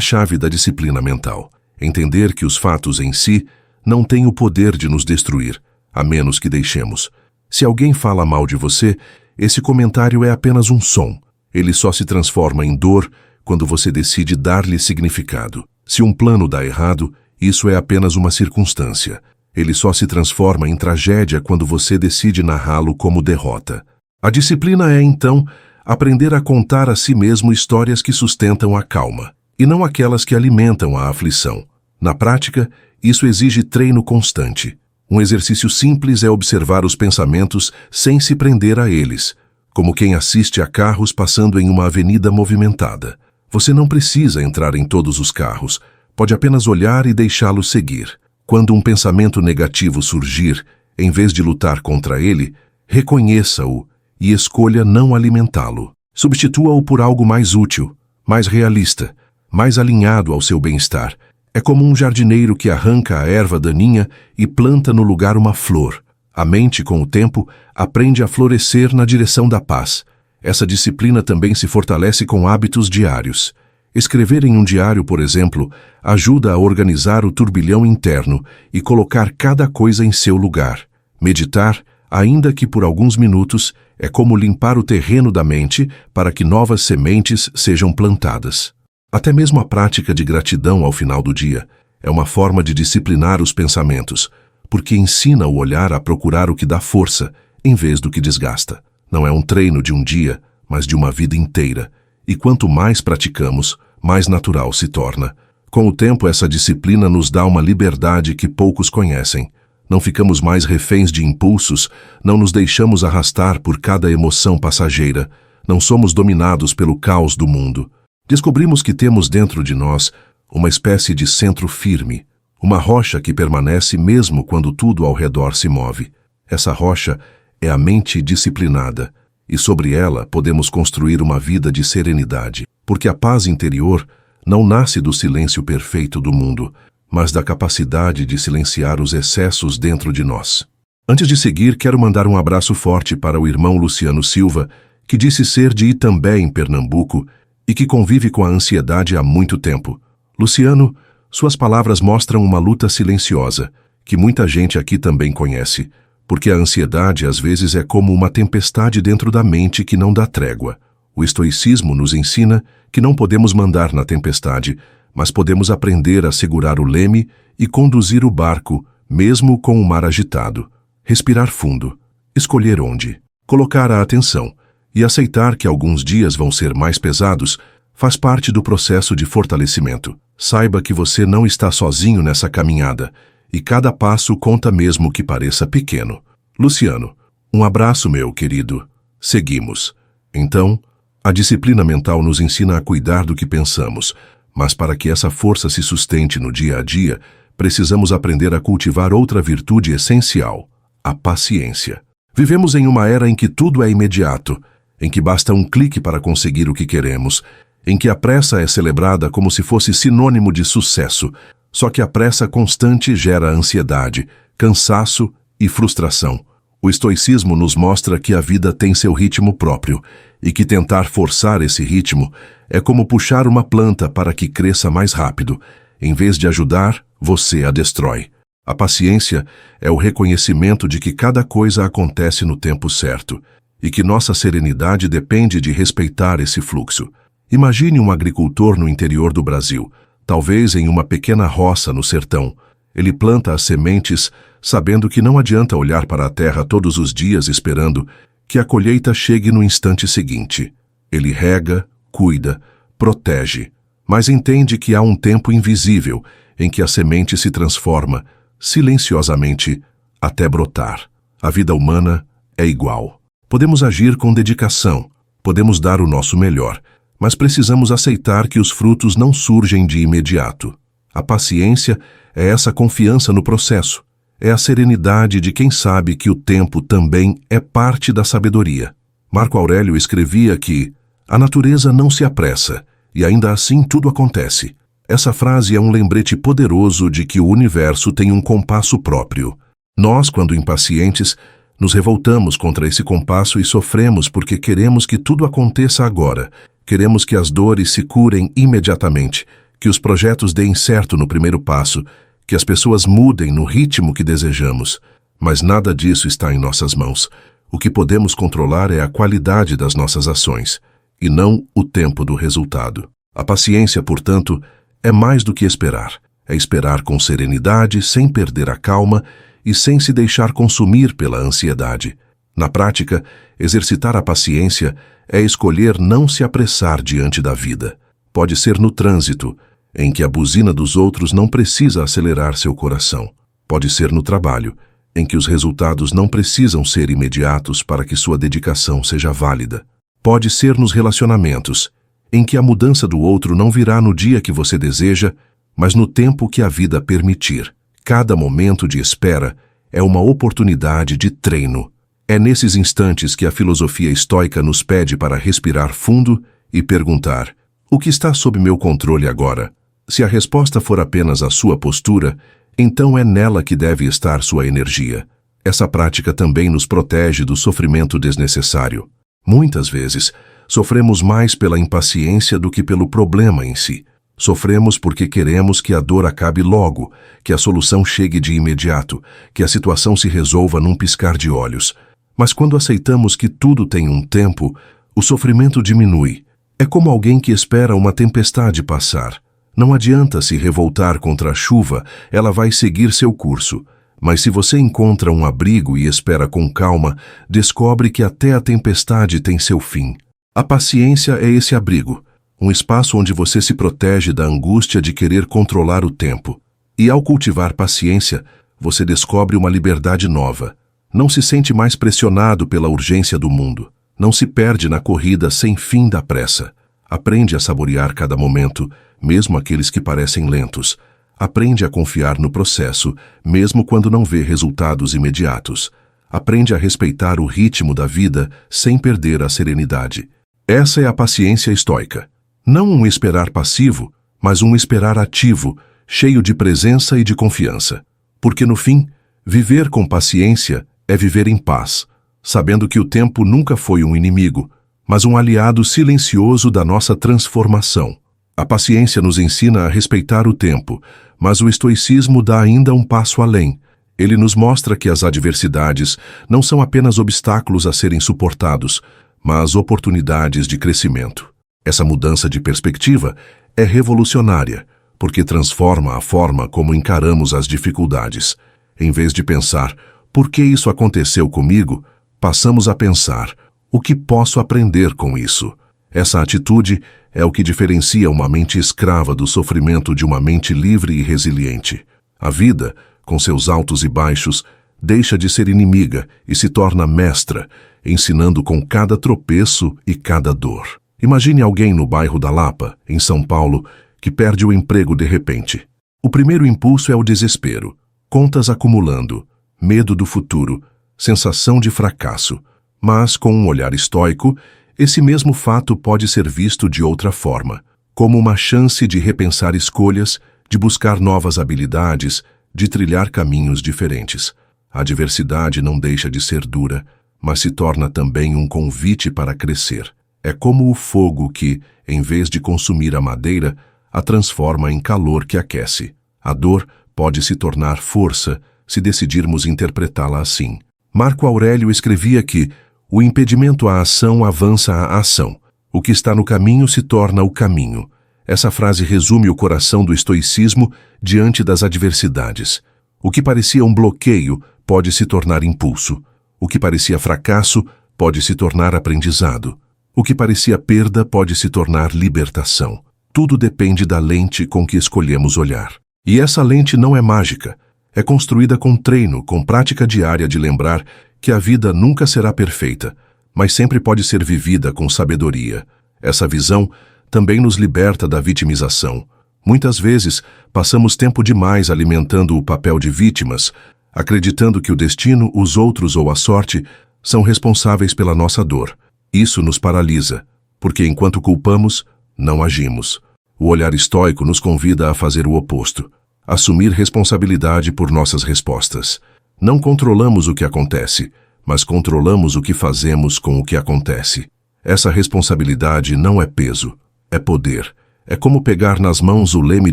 chave da disciplina mental. Entender que os fatos em si não têm o poder de nos destruir, a menos que deixemos. Se alguém fala mal de você, esse comentário é apenas um som. Ele só se transforma em dor quando você decide dar-lhe significado. Se um plano dá errado, isso é apenas uma circunstância. Ele só se transforma em tragédia quando você decide narrá-lo como derrota. A disciplina é, então, aprender a contar a si mesmo histórias que sustentam a calma, e não aquelas que alimentam a aflição. Na prática, isso exige treino constante. Um exercício simples é observar os pensamentos sem se prender a eles, como quem assiste a carros passando em uma avenida movimentada. Você não precisa entrar em todos os carros, pode apenas olhar e deixá-los seguir. Quando um pensamento negativo surgir, em vez de lutar contra ele, reconheça-o e escolha não alimentá-lo. Substitua-o por algo mais útil, mais realista, mais alinhado ao seu bem-estar. É como um jardineiro que arranca a erva daninha e planta no lugar uma flor. A mente, com o tempo, aprende a florescer na direção da paz. Essa disciplina também se fortalece com hábitos diários. Escrever em um diário, por exemplo, ajuda a organizar o turbilhão interno e colocar cada coisa em seu lugar. Meditar, ainda que por alguns minutos, é como limpar o terreno da mente para que novas sementes sejam plantadas. Até mesmo a prática de gratidão ao final do dia é uma forma de disciplinar os pensamentos, porque ensina o olhar a procurar o que dá força, em vez do que desgasta. Não é um treino de um dia, mas de uma vida inteira. E quanto mais praticamos, mais natural se torna. Com o tempo, essa disciplina nos dá uma liberdade que poucos conhecem. Não ficamos mais reféns de impulsos, não nos deixamos arrastar por cada emoção passageira, não somos dominados pelo caos do mundo. Descobrimos que temos dentro de nós uma espécie de centro firme, uma rocha que permanece mesmo quando tudo ao redor se move. Essa rocha é a mente disciplinada, e sobre ela podemos construir uma vida de serenidade, porque a paz interior não nasce do silêncio perfeito do mundo, mas da capacidade de silenciar os excessos dentro de nós. Antes de seguir, quero mandar um abraço forte para o irmão Luciano Silva, que disse ser de Itambé, em Pernambuco, e que convive com a ansiedade há muito tempo. Luciano, suas palavras mostram uma luta silenciosa, que muita gente aqui também conhece, porque a ansiedade às vezes é como uma tempestade dentro da mente que não dá trégua. O estoicismo nos ensina que não podemos mandar na tempestade, mas podemos aprender a segurar o leme e conduzir o barco, mesmo com o mar agitado. Respirar fundo, escolher onde, colocar a atenção e aceitar que alguns dias vão ser mais pesados faz parte do processo de fortalecimento. Saiba que você não está sozinho nessa caminhada e cada passo conta mesmo que pareça pequeno. Luciano, um abraço, meu querido. Seguimos. Então, a disciplina mental nos ensina a cuidar do que pensamos, mas para que essa força se sustente no dia a dia, precisamos aprender a cultivar outra virtude essencial, a paciência. Vivemos em uma era em que tudo é imediato, em que basta um clique para conseguir o que queremos, em que a pressa é celebrada como se fosse sinônimo de sucesso, só que a pressa constante gera ansiedade, cansaço e frustração. O estoicismo nos mostra que a vida tem seu ritmo próprio e que tentar forçar esse ritmo é como puxar uma planta para que cresça mais rápido. Em vez de ajudar, você a destrói. A paciência é o reconhecimento de que cada coisa acontece no tempo certo e que nossa serenidade depende de respeitar esse fluxo. Imagine um agricultor no interior do Brasil, talvez em uma pequena roça no sertão. Ele planta as sementes, sabendo que não adianta olhar para a terra todos os dias esperando que a colheita chegue no instante seguinte. Ele rega, cuida, protege, mas entende que há um tempo invisível em que a semente se transforma, silenciosamente, até brotar. A vida humana é igual. Podemos agir com dedicação, podemos dar o nosso melhor, mas precisamos aceitar que os frutos não surgem de imediato. A paciência é essa confiança no processo. É a serenidade de quem sabe que o tempo também é parte da sabedoria. Marco Aurélio escrevia que a natureza não se apressa, e ainda assim tudo acontece. Essa frase é um lembrete poderoso de que o universo tem um compasso próprio. Nós, quando impacientes, nos revoltamos contra esse compasso e sofremos porque queremos que tudo aconteça agora. Queremos que as dores se curem imediatamente, que os projetos deem certo no primeiro passo, que as pessoas mudem no ritmo que desejamos. Mas nada disso está em nossas mãos. O que podemos controlar é a qualidade das nossas ações, e não o tempo do resultado. A paciência, portanto, é mais do que esperar. É esperar com serenidade, sem perder a calma e sem se deixar consumir pela ansiedade. Na prática, exercitar a paciência é escolher não se apressar diante da vida. Pode ser no trânsito, em que a buzina dos outros não precisa acelerar seu coração. Pode ser no trabalho, em que os resultados não precisam ser imediatos para que sua dedicação seja válida. Pode ser nos relacionamentos, em que a mudança do outro não virá no dia que você deseja, mas no tempo que a vida permitir. Cada momento de espera é uma oportunidade de treino. É nesses instantes que a filosofia estoica nos pede para respirar fundo e perguntar: o que está sob meu controle agora? Se a resposta for apenas a sua postura, então é nela que deve estar sua energia. Essa prática também nos protege do sofrimento desnecessário. Muitas vezes, sofremos mais pela impaciência do que pelo problema em si. Sofremos porque queremos que a dor acabe logo, que a solução chegue de imediato, que a situação se resolva num piscar de olhos. Mas quando aceitamos que tudo tem um tempo, o sofrimento diminui. É como alguém que espera uma tempestade passar. Não adianta se revoltar contra a chuva, ela vai seguir seu curso. Mas se você encontra um abrigo e espera com calma, descobre que até a tempestade tem seu fim. A paciência é esse abrigo, um espaço onde você se protege da angústia de querer controlar o tempo. E ao cultivar paciência, você descobre uma liberdade nova. Não se sente mais pressionado pela urgência do mundo. Não se perde na corrida sem fim da pressa. Aprende a saborear cada momento, mesmo aqueles que parecem lentos. Aprende a confiar no processo, mesmo quando não vê resultados imediatos. Aprende a respeitar o ritmo da vida sem perder a serenidade. Essa é a paciência estoica. Não um esperar passivo, mas um esperar ativo, cheio de presença e de confiança. Porque no fim, viver com paciência é viver em paz, sabendo que o tempo nunca foi um inimigo, mas um aliado silencioso da nossa transformação. A paciência nos ensina a respeitar o tempo, mas o estoicismo dá ainda um passo além. Ele nos mostra que as adversidades não são apenas obstáculos a serem suportados, mas oportunidades de crescimento. Essa mudança de perspectiva é revolucionária, porque transforma a forma como encaramos as dificuldades. Em vez de pensar, por que isso aconteceu comigo, passamos a pensar, o que posso aprender com isso? Essa atitude é o que diferencia uma mente escrava do sofrimento de uma mente livre e resiliente. A vida, com seus altos e baixos, deixa de ser inimiga e se torna mestra, ensinando com cada tropeço e cada dor. Imagine alguém no bairro da Lapa, em São Paulo, que perde o emprego de repente. O primeiro impulso é o desespero, contas acumulando, medo do futuro, sensação de fracasso. Mas, com um olhar estoico, esse mesmo fato pode ser visto de outra forma, como uma chance de repensar escolhas, de buscar novas habilidades, de trilhar caminhos diferentes. A adversidade não deixa de ser dura, mas se torna também um convite para crescer. É como o fogo que, em vez de consumir a madeira, a transforma em calor que aquece. A dor pode se tornar força se decidirmos interpretá-la assim. Marco Aurélio escrevia que o impedimento à ação avança a ação. O que está no caminho se torna o caminho. Essa frase resume o coração do estoicismo diante das adversidades. O que parecia um bloqueio pode se tornar impulso. O que parecia fracasso pode se tornar aprendizado. O que parecia perda pode se tornar libertação. Tudo depende da lente com que escolhemos olhar. E essa lente não é mágica. É construída com treino, com prática diária de lembrar que a vida nunca será perfeita, mas sempre pode ser vivida com sabedoria. Essa visão também nos liberta da vitimização. Muitas vezes, passamos tempo demais alimentando o papel de vítimas, acreditando que o destino, os outros ou a sorte são responsáveis pela nossa dor. Isso nos paralisa, porque enquanto culpamos, não agimos. O olhar estoico nos convida a fazer o oposto, assumir responsabilidade por nossas respostas. Não controlamos o que acontece, mas controlamos o que fazemos com o que acontece. Essa responsabilidade não é peso, é poder. É como pegar nas mãos o leme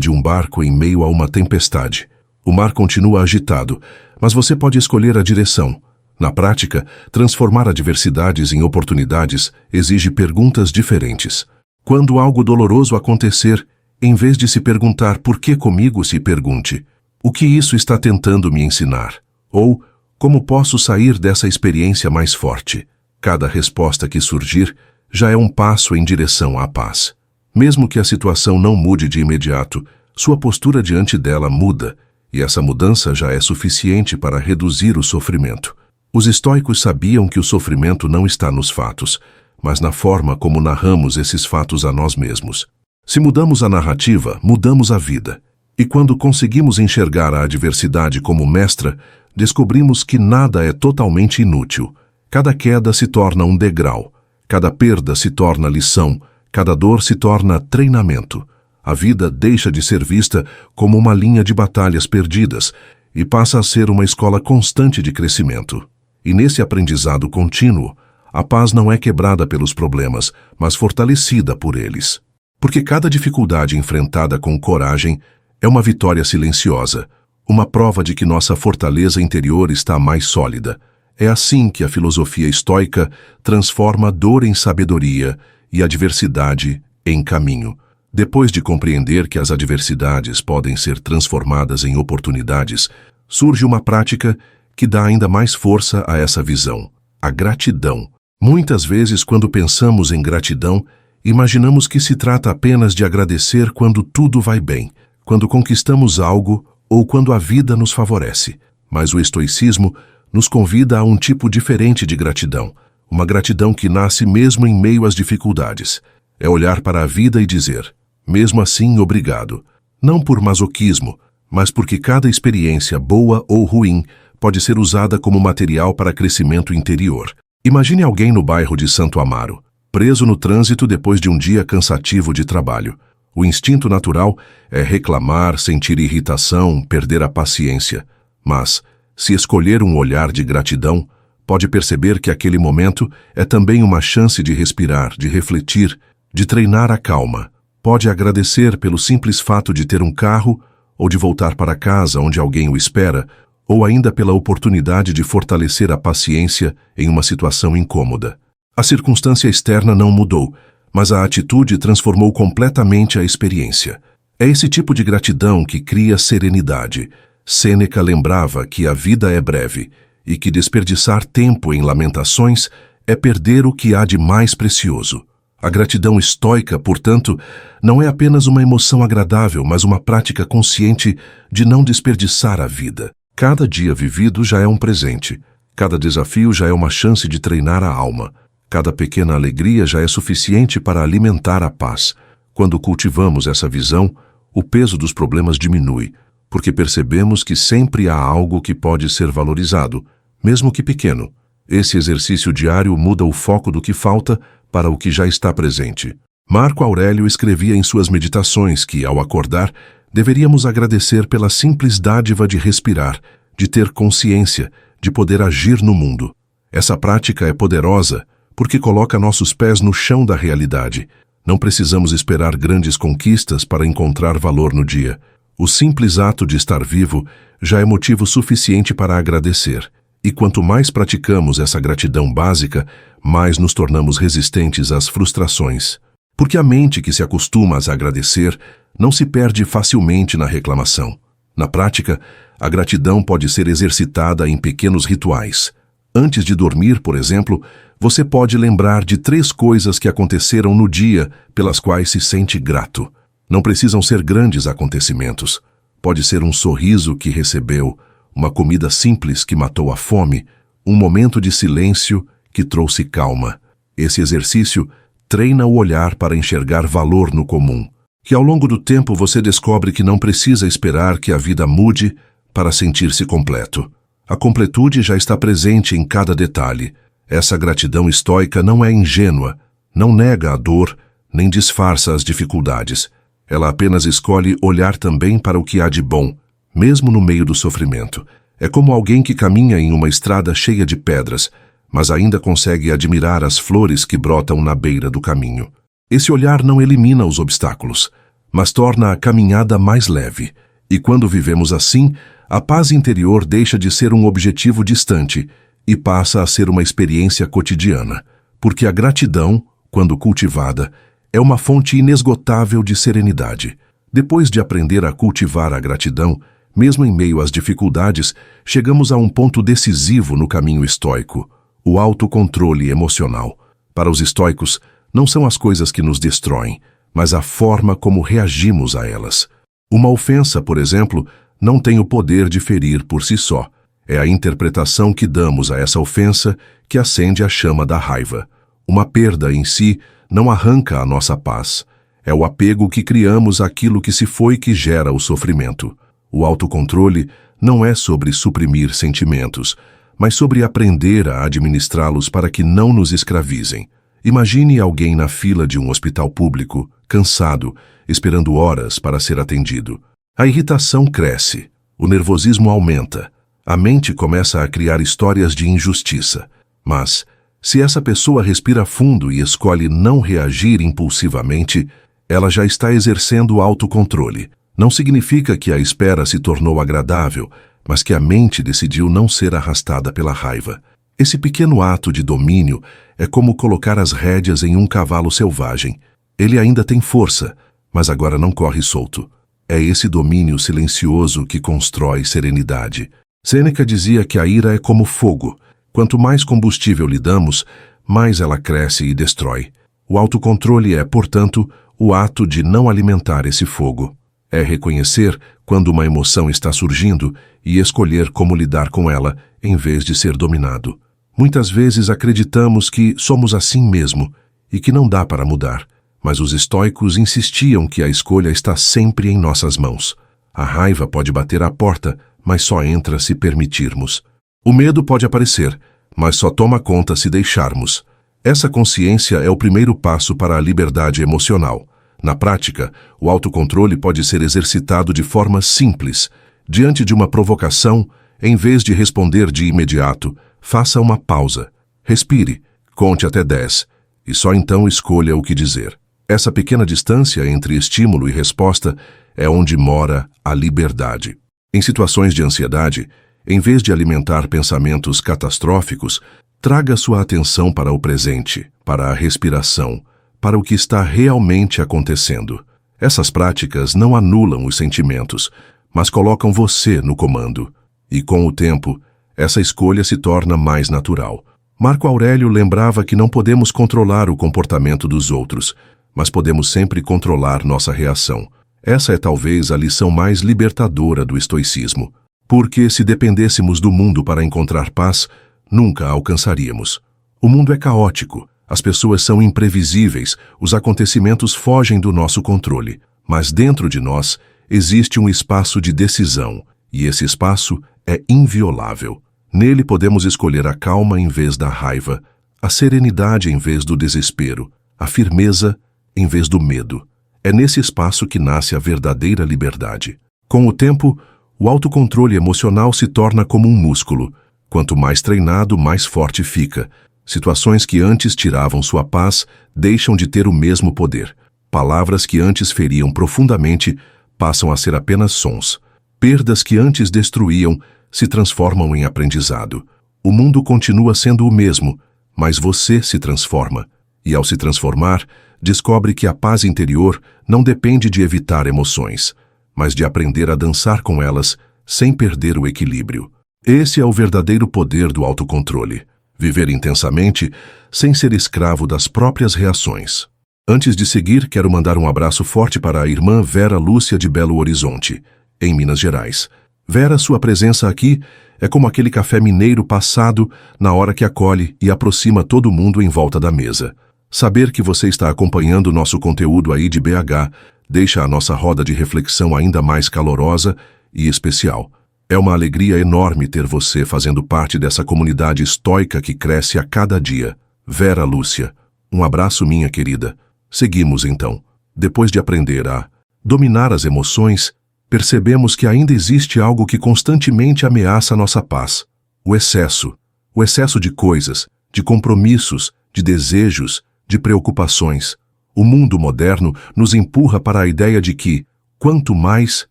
de um barco em meio a uma tempestade. O mar continua agitado, mas você pode escolher a direção. Na prática, transformar adversidades em oportunidades exige perguntas diferentes. Quando algo doloroso acontecer, em vez de se perguntar por que comigo, se pergunte: o que isso está tentando me ensinar? Ou, como posso sair dessa experiência mais forte? Cada resposta que surgir já é um passo em direção à paz. Mesmo que a situação não mude de imediato, sua postura diante dela muda, e essa mudança já é suficiente para reduzir o sofrimento. Os estoicos sabiam que o sofrimento não está nos fatos, mas na forma como narramos esses fatos a nós mesmos. Se mudamos a narrativa, mudamos a vida. E quando conseguimos enxergar a adversidade como mestra, descobrimos que nada é totalmente inútil. Cada queda se torna um degrau, cada perda se torna lição, cada dor se torna treinamento. A vida deixa de ser vista como uma linha de batalhas perdidas e passa a ser uma escola constante de crescimento. E nesse aprendizado contínuo, a paz não é quebrada pelos problemas, mas fortalecida por eles. Porque cada dificuldade enfrentada com coragem é uma vitória silenciosa, uma prova de que nossa fortaleza interior está mais sólida. É assim que a filosofia estoica transforma a dor em sabedoria e a adversidade em caminho. Depois de compreender que as adversidades podem ser transformadas em oportunidades, surge uma prática que dá ainda mais força a essa visão: a gratidão. Muitas vezes, quando pensamos em gratidão, imaginamos que se trata apenas de agradecer quando tudo vai bem, quando conquistamos algo ou quando a vida nos favorece. Mas o estoicismo nos convida a um tipo diferente de gratidão, uma gratidão que nasce mesmo em meio às dificuldades. É olhar para a vida e dizer: mesmo assim, obrigado. Não por masoquismo, mas porque cada experiência, boa ou ruim, pode ser usada como material para crescimento interior. Imagine alguém no bairro de Santo Amaro, preso no trânsito depois de um dia cansativo de trabalho. O instinto natural é reclamar, sentir irritação, perder a paciência. Mas, se escolher um olhar de gratidão, pode perceber que aquele momento é também uma chance de respirar, de refletir, de treinar a calma. Pode agradecer pelo simples fato de ter um carro, ou de voltar para casa onde alguém o espera, ou ainda pela oportunidade de fortalecer a paciência em uma situação incômoda. A circunstância externa não mudou, mas a atitude transformou completamente a experiência. É esse tipo de gratidão que cria serenidade. Sêneca lembrava que a vida é breve e que desperdiçar tempo em lamentações é perder o que há de mais precioso. A gratidão estoica, portanto, não é apenas uma emoção agradável, mas uma prática consciente de não desperdiçar a vida. Cada dia vivido já é um presente. Cada desafio já é uma chance de treinar a alma. Cada pequena alegria já é suficiente para alimentar a paz. Quando cultivamos essa visão, o peso dos problemas diminui, porque percebemos que sempre há algo que pode ser valorizado, mesmo que pequeno. Esse exercício diário muda o foco do que falta para o que já está presente. Marco Aurélio escrevia em suas meditações que, ao acordar, deveríamos agradecer pela simples dádiva de respirar, de ter consciência, de poder agir no mundo. Essa prática é poderosa porque coloca nossos pés no chão da realidade. Não precisamos esperar grandes conquistas para encontrar valor no dia. O simples ato de estar vivo já é motivo suficiente para agradecer. E quanto mais praticamos essa gratidão básica, mais nos tornamos resistentes às frustrações. Porque a mente que se acostuma a agradecer não se perde facilmente na reclamação. Na prática, a gratidão pode ser exercitada em pequenos rituais. Antes de dormir, por exemplo, você pode lembrar de 3 coisas que aconteceram no dia pelas quais se sente grato. Não precisam ser grandes acontecimentos. Pode ser um sorriso que recebeu, uma comida simples que matou a fome, um momento de silêncio que trouxe calma. Esse exercício treina o olhar para enxergar valor no comum, que ao longo do tempo você descobre que não precisa esperar que a vida mude para sentir-se completo. A completude já está presente em cada detalhe. Essa gratidão estoica não é ingênua, não nega a dor, nem disfarça as dificuldades. Ela apenas escolhe olhar também para o que há de bom, mesmo no meio do sofrimento. É como alguém que caminha em uma estrada cheia de pedras, mas ainda consegue admirar as flores que brotam na beira do caminho. Esse olhar não elimina os obstáculos, mas torna a caminhada mais leve. E quando vivemos assim, a paz interior deixa de ser um objetivo distante e passa a ser uma experiência cotidiana, porque a gratidão, quando cultivada, é uma fonte inesgotável de serenidade. Depois de aprender a cultivar a gratidão, mesmo em meio às dificuldades, chegamos a um ponto decisivo no caminho estoico, o autocontrole emocional. Para os estoicos, não são as coisas que nos destroem, mas a forma como reagimos a elas. Uma ofensa, por exemplo, não tem o poder de ferir por si só. É a interpretação que damos a essa ofensa que acende a chama da raiva. Uma perda em si não arranca a nossa paz. É o apego que criamos àquilo que se foi que gera o sofrimento. O autocontrole não é sobre suprimir sentimentos, mas sobre aprender a administrá-los para que não nos escravizem. Imagine alguém na fila de um hospital público, cansado, esperando horas para ser atendido. A irritação cresce, o nervosismo aumenta, a mente começa a criar histórias de injustiça. Mas, se essa pessoa respira fundo e escolhe não reagir impulsivamente, ela já está exercendo o autocontrole. Não significa que a espera se tornou agradável, mas que a mente decidiu não ser arrastada pela raiva. Esse pequeno ato de domínio é como colocar as rédeas em um cavalo selvagem. Ele ainda tem força, mas agora não corre solto. É esse domínio silencioso que constrói serenidade. Sêneca dizia que a ira é como fogo. Quanto mais combustível lhe damos, mais ela cresce e destrói. O autocontrole é, portanto, o ato de não alimentar esse fogo. É reconhecer quando uma emoção está surgindo e escolher como lidar com ela, em vez de ser dominado. Muitas vezes acreditamos que somos assim mesmo e que não dá para mudar, mas os estoicos insistiam que a escolha está sempre em nossas mãos. A raiva pode bater à porta, mas só entra se permitirmos. O medo pode aparecer, mas só toma conta se deixarmos. Essa consciência é o primeiro passo para a liberdade emocional. Na prática, o autocontrole pode ser exercitado de forma simples. Diante de uma provocação, em vez de responder de imediato, faça uma pausa. Respire, conte até 10, e só então escolha o que dizer. Essa pequena distância entre estímulo e resposta é onde mora a liberdade. Em situações de ansiedade, em vez de alimentar pensamentos catastróficos, traga sua atenção para o presente, para a respiração, para o que está realmente acontecendo. Essas práticas não anulam os sentimentos, mas colocam você no comando. E com o tempo, essa escolha se torna mais natural. Marco Aurélio lembrava que não podemos controlar o comportamento dos outros, mas podemos sempre controlar nossa reação. Essa é talvez a lição mais libertadora do estoicismo. Porque se dependêssemos do mundo para encontrar paz, nunca a alcançaríamos. O mundo é caótico, as pessoas são imprevisíveis, os acontecimentos fogem do nosso controle. Mas dentro de nós existe um espaço de decisão, e esse espaço é inviolável. Nele podemos escolher a calma em vez da raiva, a serenidade em vez do desespero, a firmeza em vez do medo. É nesse espaço que nasce a verdadeira liberdade. Com o tempo, o autocontrole emocional se torna como um músculo. Quanto mais treinado, mais forte fica. Situações que antes tiravam sua paz deixam de ter o mesmo poder. Palavras que antes feriam profundamente passam a ser apenas sons. Perdas que antes destruíam se transformam em aprendizado. O mundo continua sendo o mesmo, mas você se transforma. E ao se transformar, descobre que a paz interior não depende de evitar emoções, mas de aprender a dançar com elas sem perder o equilíbrio. Esse é o verdadeiro poder do autocontrole. Viver intensamente sem ser escravo das próprias reações. Antes de seguir, quero mandar um abraço forte para a irmã Vera Lúcia de Belo Horizonte, em Minas Gerais. Vera, sua presença aqui é como aquele café mineiro passado na hora que acolhe e aproxima todo mundo em volta da mesa. Saber que você está acompanhando nosso conteúdo aí de BH deixa a nossa roda de reflexão ainda mais calorosa e especial. É uma alegria enorme ter você fazendo parte dessa comunidade estoica que cresce a cada dia. Vera Lúcia, um abraço, minha querida. Seguimos então. Depois de aprender a dominar as emoções, percebemos que ainda existe algo que constantemente ameaça nossa paz: o excesso. O excesso de coisas, de compromissos, de desejos, de preocupações. O mundo moderno nos empurra para a ideia de que, quanto mais,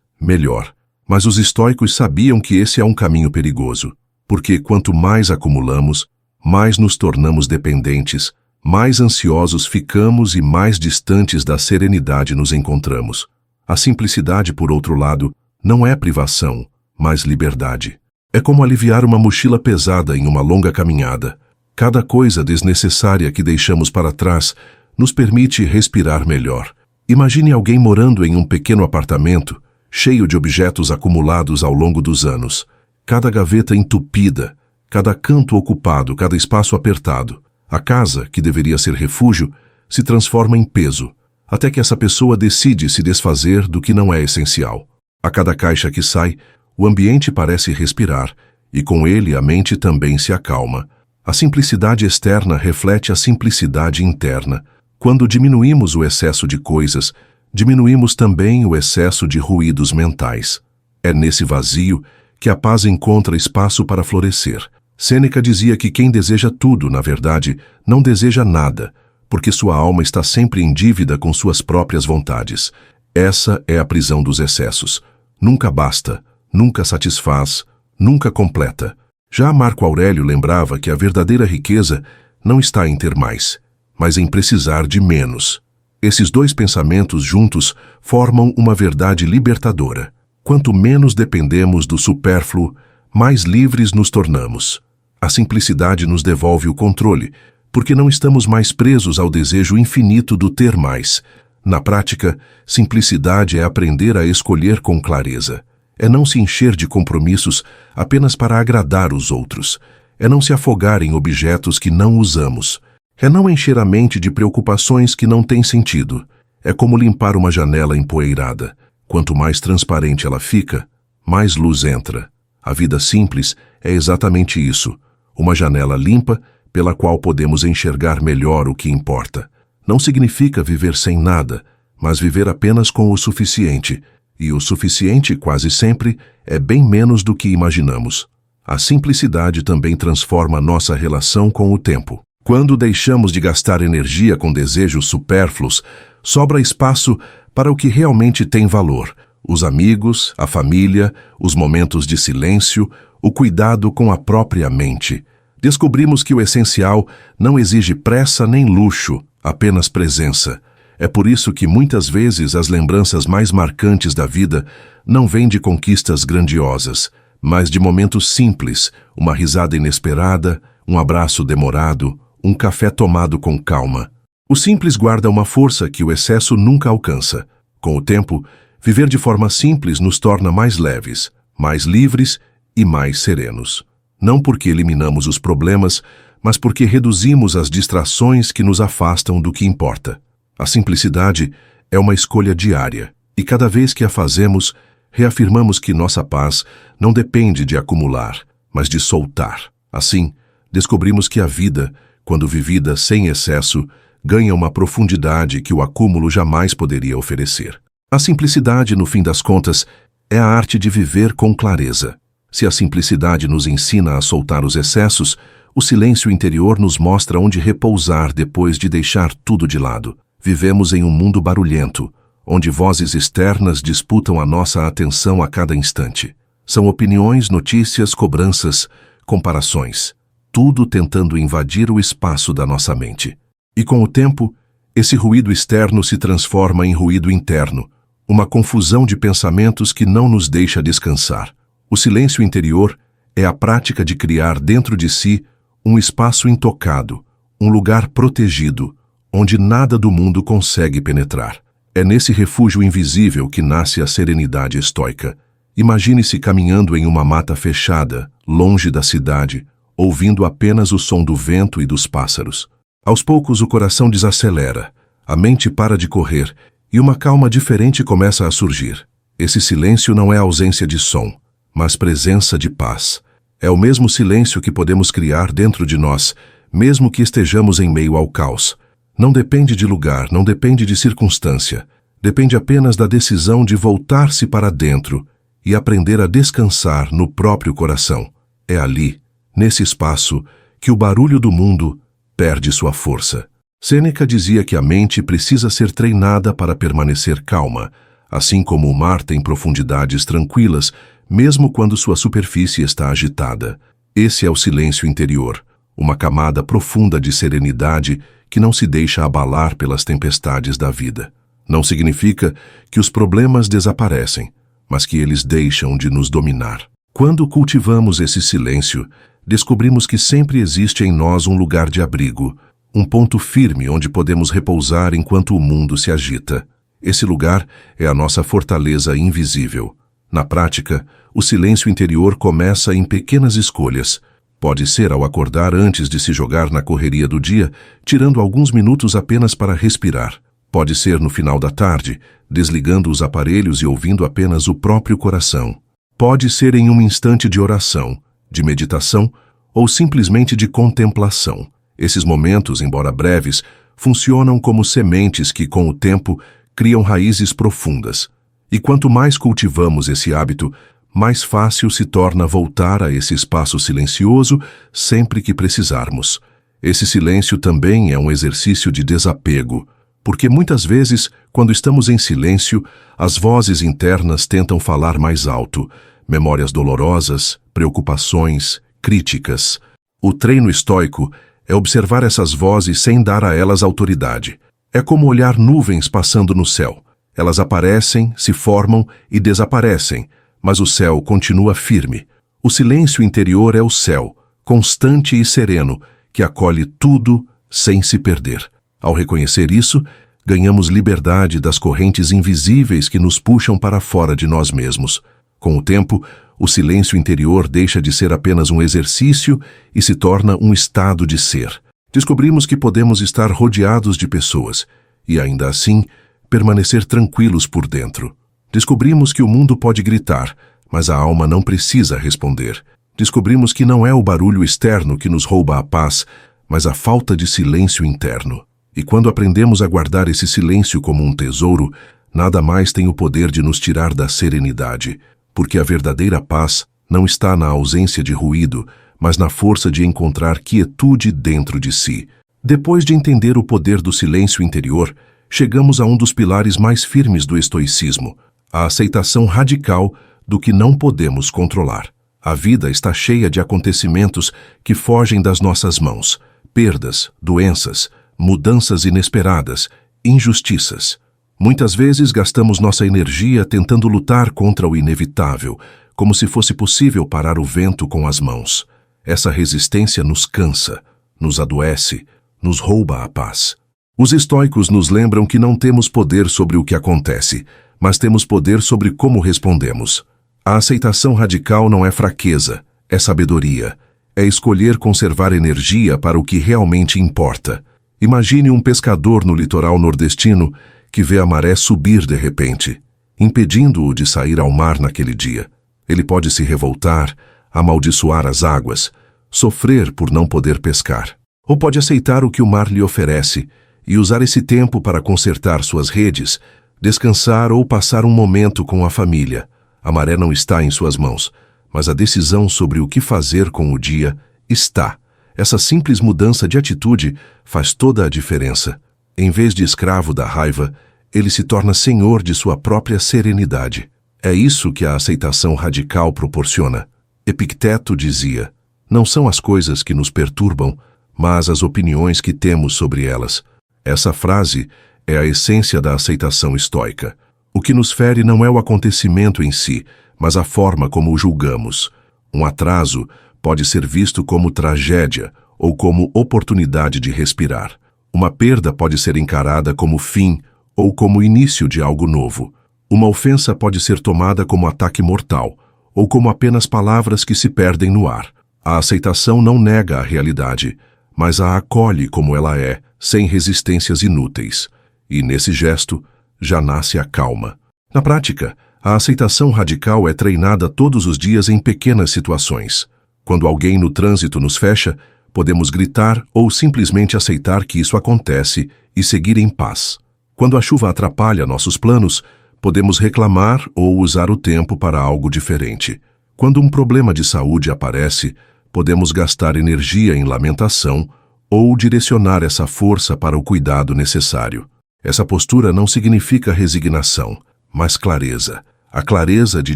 melhor. Mas os estoicos sabiam que esse é um caminho perigoso, porque quanto mais acumulamos, mais nos tornamos dependentes, mais ansiosos ficamos e mais distantes da serenidade nos encontramos. A simplicidade, por outro lado, não é privação, mas liberdade. É como aliviar uma mochila pesada em uma longa caminhada. Cada coisa desnecessária que deixamos para trás nos permite respirar melhor. Imagine alguém morando em um pequeno apartamento, cheio de objetos acumulados ao longo dos anos. Cada gaveta entupida, cada canto ocupado, cada espaço apertado. A casa, que deveria ser refúgio, se transforma em peso, até que essa pessoa decide se desfazer do que não é essencial. A cada caixa que sai, o ambiente parece respirar, e com ele a mente também se acalma. A simplicidade externa reflete a simplicidade interna. Quando diminuímos o excesso de coisas, diminuímos também o excesso de ruídos mentais. É nesse vazio que a paz encontra espaço para florescer. Sêneca dizia que quem deseja tudo, na verdade, não deseja nada, porque sua alma está sempre em dívida com suas próprias vontades. Essa é a prisão dos excessos. Nunca basta, nunca satisfaz, nunca completa. Já Marco Aurélio lembrava que a verdadeira riqueza não está em ter mais, mas em precisar de menos. Esses dois pensamentos juntos formam uma verdade libertadora. Quanto menos dependemos do supérfluo, mais livres nos tornamos. A simplicidade nos devolve o controle, porque não estamos mais presos ao desejo infinito do ter mais. Na prática, simplicidade é aprender a escolher com clareza. É não se encher de compromissos apenas para agradar os outros. É não se afogar em objetos que não usamos. É não encher a mente de preocupações que não têm sentido. É como limpar uma janela empoeirada. Quanto mais transparente ela fica, mais luz entra. A vida simples é exatamente isso. Uma janela limpa pela qual podemos enxergar melhor o que importa. Não significa viver sem nada, mas viver apenas com o suficiente. E o suficiente, quase sempre, é bem menos do que imaginamos. A simplicidade também transforma nossa relação com o tempo. Quando deixamos de gastar energia com desejos supérfluos, sobra espaço para o que realmente tem valor: os amigos, a família, os momentos de silêncio, o cuidado com a própria mente. Descobrimos que o essencial não exige pressa nem luxo, apenas presença. É por isso que muitas vezes as lembranças mais marcantes da vida não vêm de conquistas grandiosas, mas de momentos simples: uma risada inesperada, um abraço demorado, um café tomado com calma. O simples guarda uma força que o excesso nunca alcança. Com o tempo, viver de forma simples nos torna mais leves, mais livres e mais serenos. Não porque eliminamos os problemas, mas porque reduzimos as distrações que nos afastam do que importa. A simplicidade é uma escolha diária, e cada vez que a fazemos, reafirmamos que nossa paz não depende de acumular, mas de soltar. Assim, descobrimos que a vida, quando vivida sem excesso, ganha uma profundidade que o acúmulo jamais poderia oferecer. A simplicidade, no fim das contas, é a arte de viver com clareza. Se a simplicidade nos ensina a soltar os excessos, o silêncio interior nos mostra onde repousar depois de deixar tudo de lado. Vivemos em um mundo barulhento, onde vozes externas disputam a nossa atenção a cada instante. São opiniões, notícias, cobranças, comparações, tudo tentando invadir o espaço da nossa mente. E com o tempo, esse ruído externo se transforma em ruído interno, uma confusão de pensamentos que não nos deixa descansar. O silêncio interior é a prática de criar dentro de si um espaço intocado, um lugar protegido, onde nada do mundo consegue penetrar. É nesse refúgio invisível que nasce a serenidade estoica. Imagine-se caminhando em uma mata fechada, longe da cidade, ouvindo apenas o som do vento e dos pássaros. Aos poucos o coração desacelera, a mente para de correr e uma calma diferente começa a surgir. Esse silêncio não é ausência de som, mas presença de paz. É o mesmo silêncio que podemos criar dentro de nós, mesmo que estejamos em meio ao caos. Não depende de lugar, não depende de circunstância. Depende apenas da decisão de voltar-se para dentro e aprender a descansar no próprio coração. É ali, nesse espaço, que o barulho do mundo perde sua força. Sêneca dizia que a mente precisa ser treinada para permanecer calma, assim como o mar tem profundidades tranquilas, mesmo quando sua superfície está agitada. Esse é o silêncio interior, uma camada profunda de serenidade que não se deixa abalar pelas tempestades da vida. Não significa que os problemas desaparecem, mas que eles deixam de nos dominar. Quando cultivamos esse silêncio, descobrimos que sempre existe em nós um lugar de abrigo, um ponto firme onde podemos repousar enquanto o mundo se agita. Esse lugar é a nossa fortaleza invisível. Na prática, o silêncio interior começa em pequenas escolhas. Pode ser ao acordar antes de se jogar na correria do dia, tirando alguns minutos apenas para respirar. Pode ser no final da tarde, desligando os aparelhos e ouvindo apenas o próprio coração. Pode ser em um instante de oração, de meditação ou simplesmente de contemplação. Esses momentos, embora breves, funcionam como sementes que, com o tempo, criam raízes profundas. E quanto mais cultivamos esse hábito, mais fácil se torna voltar a esse espaço silencioso sempre que precisarmos. Esse silêncio também é um exercício de desapego, porque muitas vezes, quando estamos em silêncio, as vozes internas tentam falar mais alto, memórias dolorosas, preocupações, críticas. O treino estoico é observar essas vozes sem dar a elas autoridade. É como olhar nuvens passando no céu. Elas aparecem, se formam e desaparecem, mas o céu continua firme. O silêncio interior é o céu, constante e sereno, que acolhe tudo sem se perder. Ao reconhecer isso, ganhamos liberdade das correntes invisíveis que nos puxam para fora de nós mesmos. Com o tempo, o silêncio interior deixa de ser apenas um exercício e se torna um estado de ser. Descobrimos que podemos estar rodeados de pessoas e, ainda assim, permanecer tranquilos por dentro. Descobrimos que o mundo pode gritar, mas a alma não precisa responder. Descobrimos que não é o barulho externo que nos rouba a paz, mas a falta de silêncio interno. E quando aprendemos a guardar esse silêncio como um tesouro, nada mais tem o poder de nos tirar da serenidade, porque a verdadeira paz não está na ausência de ruído, mas na força de encontrar quietude dentro de si. Depois de entender o poder do silêncio interior, chegamos a um dos pilares mais firmes do estoicismo, a aceitação radical do que não podemos controlar. A vida está cheia de acontecimentos que fogem das nossas mãos, perdas, doenças, mudanças inesperadas, injustiças. Muitas vezes gastamos nossa energia tentando lutar contra o inevitável, como se fosse possível parar o vento com as mãos. Essa resistência nos cansa, nos adoece, nos rouba a paz. Os estoicos nos lembram que não temos poder sobre o que acontece, mas temos poder sobre como respondemos. A aceitação radical não é fraqueza, é sabedoria. É escolher conservar energia para o que realmente importa. Imagine um pescador no litoral nordestino que vê a maré subir de repente, impedindo-o de sair ao mar naquele dia. Ele pode se revoltar, amaldiçoar as águas, sofrer por não poder pescar. Ou pode aceitar o que o mar lhe oferece e usar esse tempo para consertar suas redes, descansar ou passar um momento com a família. A maré não está em suas mãos, mas a decisão sobre o que fazer com o dia está. Essa simples mudança de atitude faz toda a diferença. Em vez de escravo da raiva, ele se torna senhor de sua própria serenidade. É isso que a aceitação radical proporciona. Epicteto dizia: não são as coisas que nos perturbam, mas as opiniões que temos sobre elas. Essa frase é a essência da aceitação estoica. O que nos fere não é o acontecimento em si, mas a forma como o julgamos. Um atraso pode ser visto como tragédia ou como oportunidade de respirar. Uma perda pode ser encarada como fim ou como início de algo novo. Uma ofensa pode ser tomada como ataque mortal ou como apenas palavras que se perdem no ar. A aceitação não nega a realidade, mas a acolhe como ela é, sem resistências inúteis. E nesse gesto, já nasce a calma. Na prática, a aceitação radical é treinada todos os dias em pequenas situações. Quando alguém no trânsito nos fecha, podemos gritar ou simplesmente aceitar que isso acontece e seguir em paz. Quando a chuva atrapalha nossos planos, podemos reclamar ou usar o tempo para algo diferente. Quando um problema de saúde aparece, podemos gastar energia em lamentação ou direcionar essa força para o cuidado necessário. Essa postura não significa resignação, mas clareza. A clareza de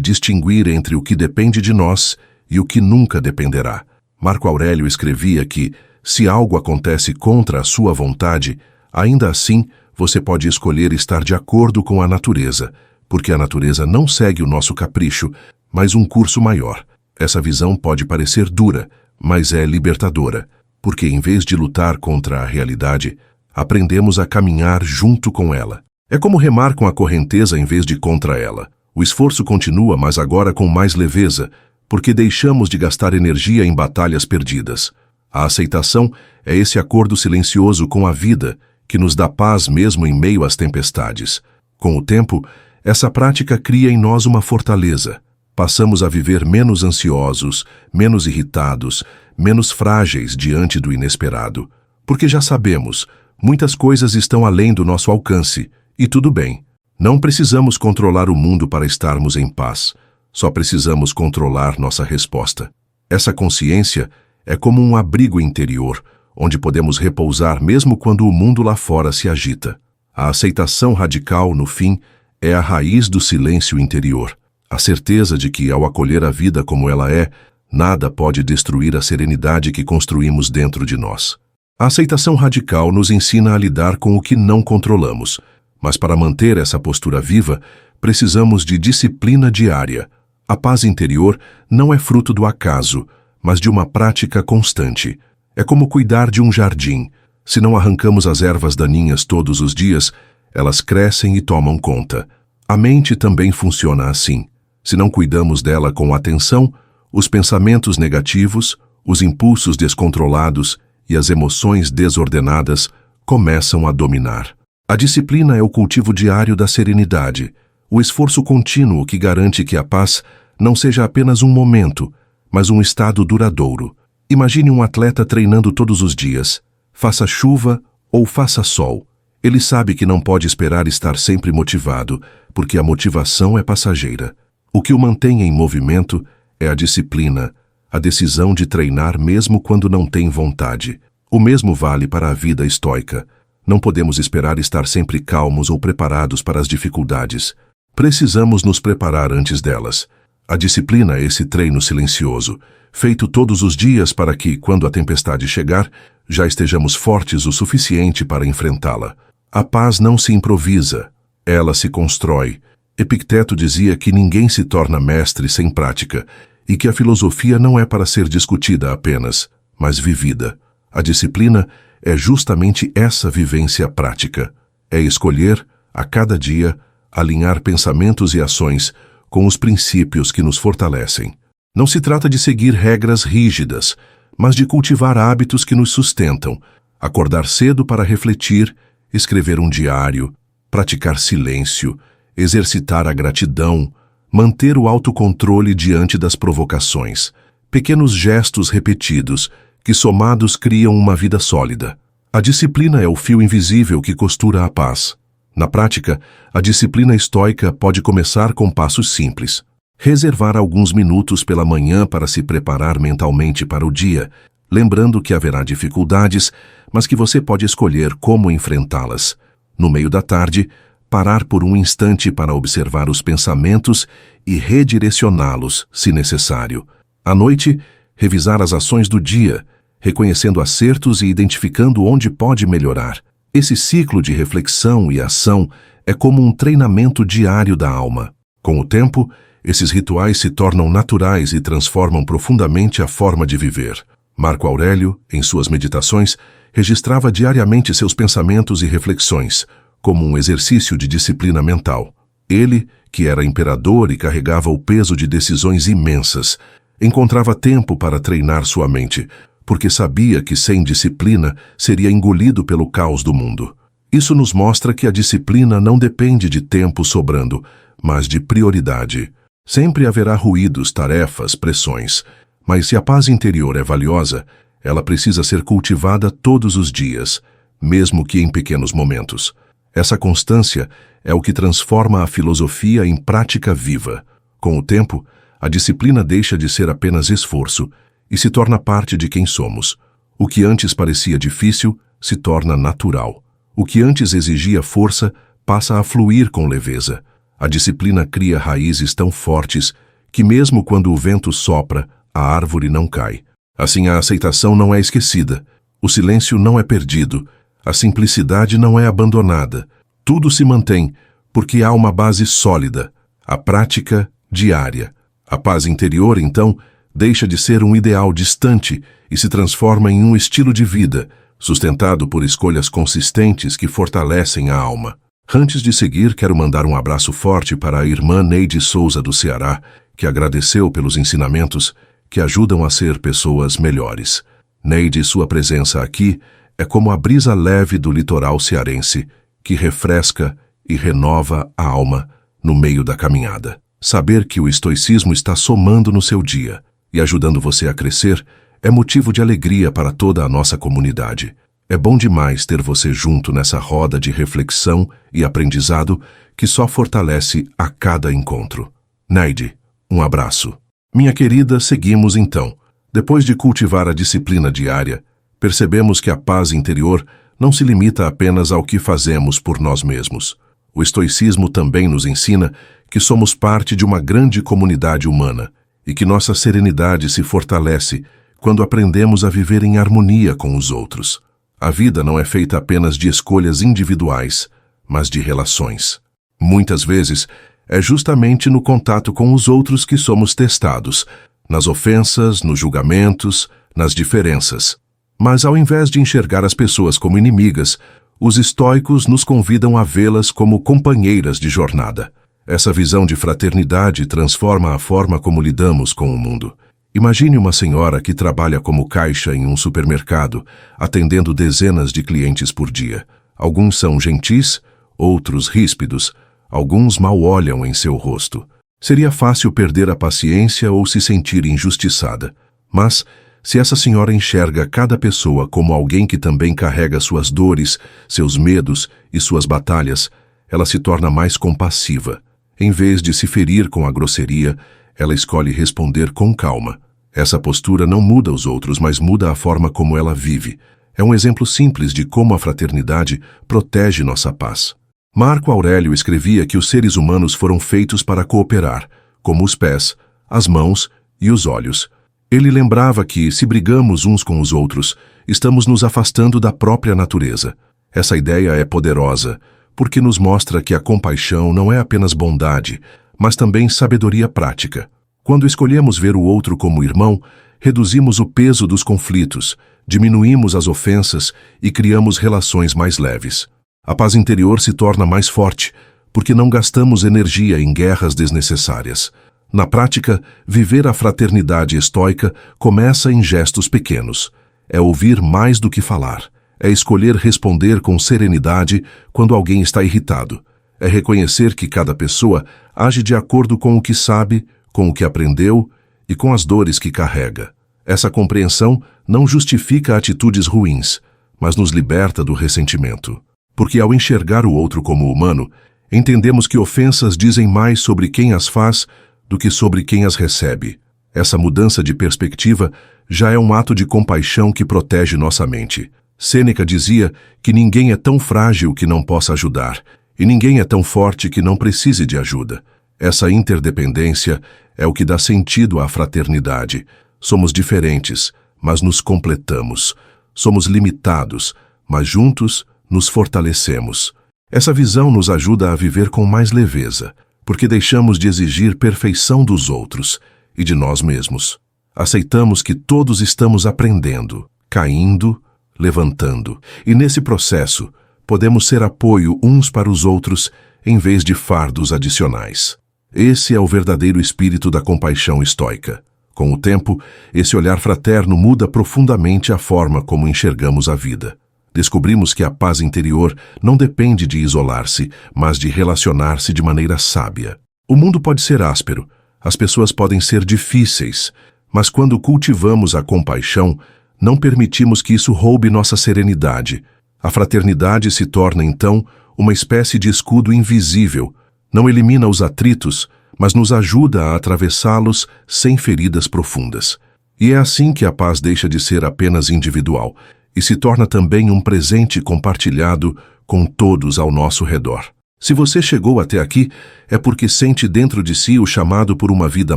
distinguir entre o que depende de nós e o que nunca dependerá. Marco Aurélio escrevia que, se algo acontece contra a sua vontade, ainda assim você pode escolher estar de acordo com a natureza, porque a natureza não segue o nosso capricho, mas um curso maior. Essa visão pode parecer dura, mas é libertadora, porque em vez de lutar contra a realidade, aprendemos a caminhar junto com ela. É como remar com a correnteza em vez de contra ela. O esforço continua, mas agora com mais leveza, porque deixamos de gastar energia em batalhas perdidas. A aceitação é esse acordo silencioso com a vida, que nos dá paz mesmo em meio às tempestades. Com o tempo, essa prática cria em nós uma fortaleza. Passamos a viver menos ansiosos, menos irritados, menos frágeis diante do inesperado. Porque já sabemos, muitas coisas estão além do nosso alcance, e tudo bem. Não precisamos controlar o mundo para estarmos em paz. Só precisamos controlar nossa resposta. Essa consciência é como um abrigo interior, onde podemos repousar mesmo quando o mundo lá fora se agita. A aceitação radical, no fim, é a raiz do silêncio interior. A certeza de que, ao acolher a vida como ela é, nada pode destruir a serenidade que construímos dentro de nós. A aceitação radical nos ensina a lidar com o que não controlamos, mas para manter essa postura viva, precisamos de disciplina diária. A paz interior não é fruto do acaso, mas de uma prática constante. É como cuidar de um jardim. Se não arrancamos as ervas daninhas todos os dias, elas crescem e tomam conta. A mente também funciona assim. Se não cuidamos dela com atenção, os pensamentos negativos, os impulsos descontrolados e as emoções desordenadas começam a dominar. A disciplina é o cultivo diário da serenidade, o esforço contínuo que garante que a paz não seja apenas um momento, mas um estado duradouro. Imagine um atleta treinando todos os dias. Faça chuva ou faça sol. Ele sabe que não pode esperar estar sempre motivado, porque a motivação é passageira. O que o mantém em movimento é a disciplina, a decisão de treinar mesmo quando não tem vontade. O mesmo vale para a vida estoica. Não podemos esperar estar sempre calmos ou preparados para as dificuldades. Precisamos nos preparar antes delas. A disciplina é esse treino silencioso, feito todos os dias para que, quando a tempestade chegar, já estejamos fortes o suficiente para enfrentá-la. A paz não se improvisa, ela se constrói. Epicteto dizia que ninguém se torna mestre sem prática e que a filosofia não é para ser discutida apenas, mas vivida. A disciplina é justamente essa vivência prática. É escolher, a cada dia, alinhar pensamentos e ações com os princípios que nos fortalecem. Não se trata de seguir regras rígidas, mas de cultivar hábitos que nos sustentam, acordar cedo para refletir, escrever um diário, praticar silêncio, exercitar a gratidão, manter o autocontrole diante das provocações. Pequenos gestos repetidos, que somados criam uma vida sólida. A disciplina é o fio invisível que costura a paz. Na prática, a disciplina estoica pode começar com passos simples. Reservar alguns minutos pela manhã para se preparar mentalmente para o dia, lembrando que haverá dificuldades, mas que você pode escolher como enfrentá-las. No meio da tarde, parar por um instante para observar os pensamentos e redirecioná-los, se necessário. À noite, revisar as ações do dia, reconhecendo acertos e identificando onde pode melhorar. Esse ciclo de reflexão e ação é como um treinamento diário da alma. Com o tempo, esses rituais se tornam naturais e transformam profundamente a forma de viver. Marco Aurélio, em suas meditações, registrava diariamente seus pensamentos e reflexões, como um exercício de disciplina mental. Ele, que era imperador e carregava o peso de decisões imensas, encontrava tempo para treinar sua mente, porque sabia que sem disciplina seria engolido pelo caos do mundo. Isso nos mostra que a disciplina não depende de tempo sobrando, mas de prioridade. Sempre haverá ruídos, tarefas, pressões, mas se a paz interior é valiosa, ela precisa ser cultivada todos os dias, mesmo que em pequenos momentos. Essa constância é o que transforma a filosofia em prática viva. Com o tempo, a disciplina deixa de ser apenas esforço e se torna parte de quem somos. O que antes parecia difícil se torna natural. O que antes exigia força passa a fluir com leveza. A disciplina cria raízes tão fortes que mesmo quando o vento sopra, a árvore não cai. Assim, a aceitação não é esquecida, o silêncio não é perdido, a simplicidade não é abandonada. Tudo se mantém, porque há uma base sólida, a prática diária. A paz interior, então, deixa de ser um ideal distante e se transforma em um estilo de vida, sustentado por escolhas consistentes que fortalecem a alma. Antes de seguir, quero mandar um abraço forte para a irmã Neide Souza do Ceará, que agradeceu pelos ensinamentos que ajudam a ser pessoas melhores. Neide, sua presença aqui é como a brisa leve do litoral cearense, que refresca e renova a alma no meio da caminhada. Saber que o estoicismo está somando no seu dia e ajudando você a crescer é motivo de alegria para toda a nossa comunidade. É bom demais ter você junto nessa roda de reflexão e aprendizado que só fortalece a cada encontro. Neide, um abraço. Minha querida, seguimos então. Depois de cultivar a disciplina diária, percebemos que a paz interior não se limita apenas ao que fazemos por nós mesmos. O estoicismo também nos ensina que somos parte de uma grande comunidade humana e que nossa serenidade se fortalece quando aprendemos a viver em harmonia com os outros. A vida não é feita apenas de escolhas individuais, mas de relações. Muitas vezes, é justamente no contato com os outros que somos testados, nas ofensas, nos julgamentos, nas diferenças. Mas ao invés de enxergar as pessoas como inimigas, os estoicos nos convidam a vê-las como companheiras de jornada. Essa visão de fraternidade transforma a forma como lidamos com o mundo. Imagine uma senhora que trabalha como caixa em um supermercado, atendendo dezenas de clientes por dia. Alguns são gentis, outros ríspidos, alguns mal olham em seu rosto. Seria fácil perder a paciência ou se sentir injustiçada. Mas, se essa senhora enxerga cada pessoa como alguém que também carrega suas dores, seus medos e suas batalhas, ela se torna mais compassiva. Em vez de se ferir com a grosseria, ela escolhe responder com calma. Essa postura não muda os outros, mas muda a forma como ela vive. É um exemplo simples de como a fraternidade protege nossa paz. Marco Aurélio escrevia que os seres humanos foram feitos para cooperar, como os pés, as mãos e os olhos. Ele lembrava que, se brigamos uns com os outros, estamos nos afastando da própria natureza. Essa ideia é poderosa, porque nos mostra que a compaixão não é apenas bondade, mas também sabedoria prática. Quando escolhemos ver o outro como irmão, reduzimos o peso dos conflitos, diminuímos as ofensas e criamos relações mais leves. A paz interior se torna mais forte, porque não gastamos energia em guerras desnecessárias. Na prática, viver a fraternidade estoica começa em gestos pequenos. É ouvir mais do que falar. É escolher responder com serenidade quando alguém está irritado. É reconhecer que cada pessoa age de acordo com o que sabe, com o que aprendeu e com as dores que carrega. Essa compreensão não justifica atitudes ruins, mas nos liberta do ressentimento. Porque ao enxergar o outro como humano, entendemos que ofensas dizem mais sobre quem as faz do que sobre quem as recebe. Essa mudança de perspectiva já é um ato de compaixão que protege nossa mente. Sêneca dizia que ninguém é tão frágil que não possa ajudar, e ninguém é tão forte que não precise de ajuda. Essa interdependência é o que dá sentido à fraternidade. Somos diferentes, mas nos completamos. Somos limitados, mas juntos nos fortalecemos. Essa visão nos ajuda a viver com mais leveza, porque deixamos de exigir perfeição dos outros e de nós mesmos. Aceitamos que todos estamos aprendendo, caindo, levantando, e nesse processo podemos ser apoio uns para os outros em vez de fardos adicionais. Esse é o verdadeiro espírito da compaixão estoica. Com o tempo, esse olhar fraterno muda profundamente a forma como enxergamos a vida. Descobrimos que a paz interior não depende de isolar-se, mas de relacionar-se de maneira sábia. O mundo pode ser áspero, as pessoas podem ser difíceis, mas quando cultivamos a compaixão, não permitimos que isso roube nossa serenidade. A fraternidade se torna, então, uma espécie de escudo invisível. Não elimina os atritos, mas nos ajuda a atravessá-los sem feridas profundas. E é assim que a paz deixa de ser apenas individual e se torna também um presente compartilhado com todos ao nosso redor. Se você chegou até aqui, é porque sente dentro de si o chamado por uma vida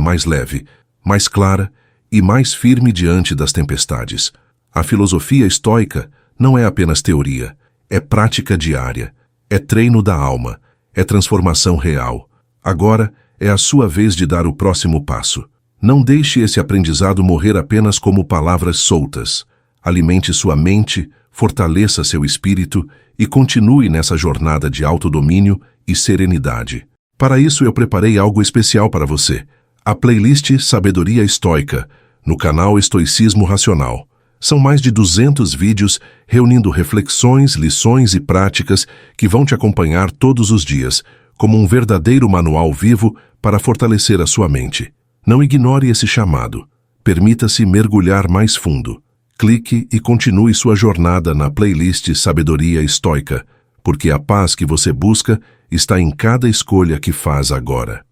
mais leve, mais clara e mais firme diante das tempestades. A filosofia estoica não é apenas teoria, é prática diária, é treino da alma, é transformação real. Agora é a sua vez de dar o próximo passo. Não deixe esse aprendizado morrer apenas como palavras soltas. Alimente sua mente, fortaleça seu espírito e continue nessa jornada de autodomínio e serenidade. Para isso eu preparei algo especial para você. A playlist Sabedoria Estoica, no canal Estoicismo Racional. São mais de 200 vídeos reunindo reflexões, lições e práticas que vão te acompanhar todos os dias, como um verdadeiro manual vivo para fortalecer a sua mente. Não ignore esse chamado. Permita-se mergulhar mais fundo. Clique e continue sua jornada na playlist Sabedoria Estoica, porque a paz que você busca está em cada escolha que faz agora.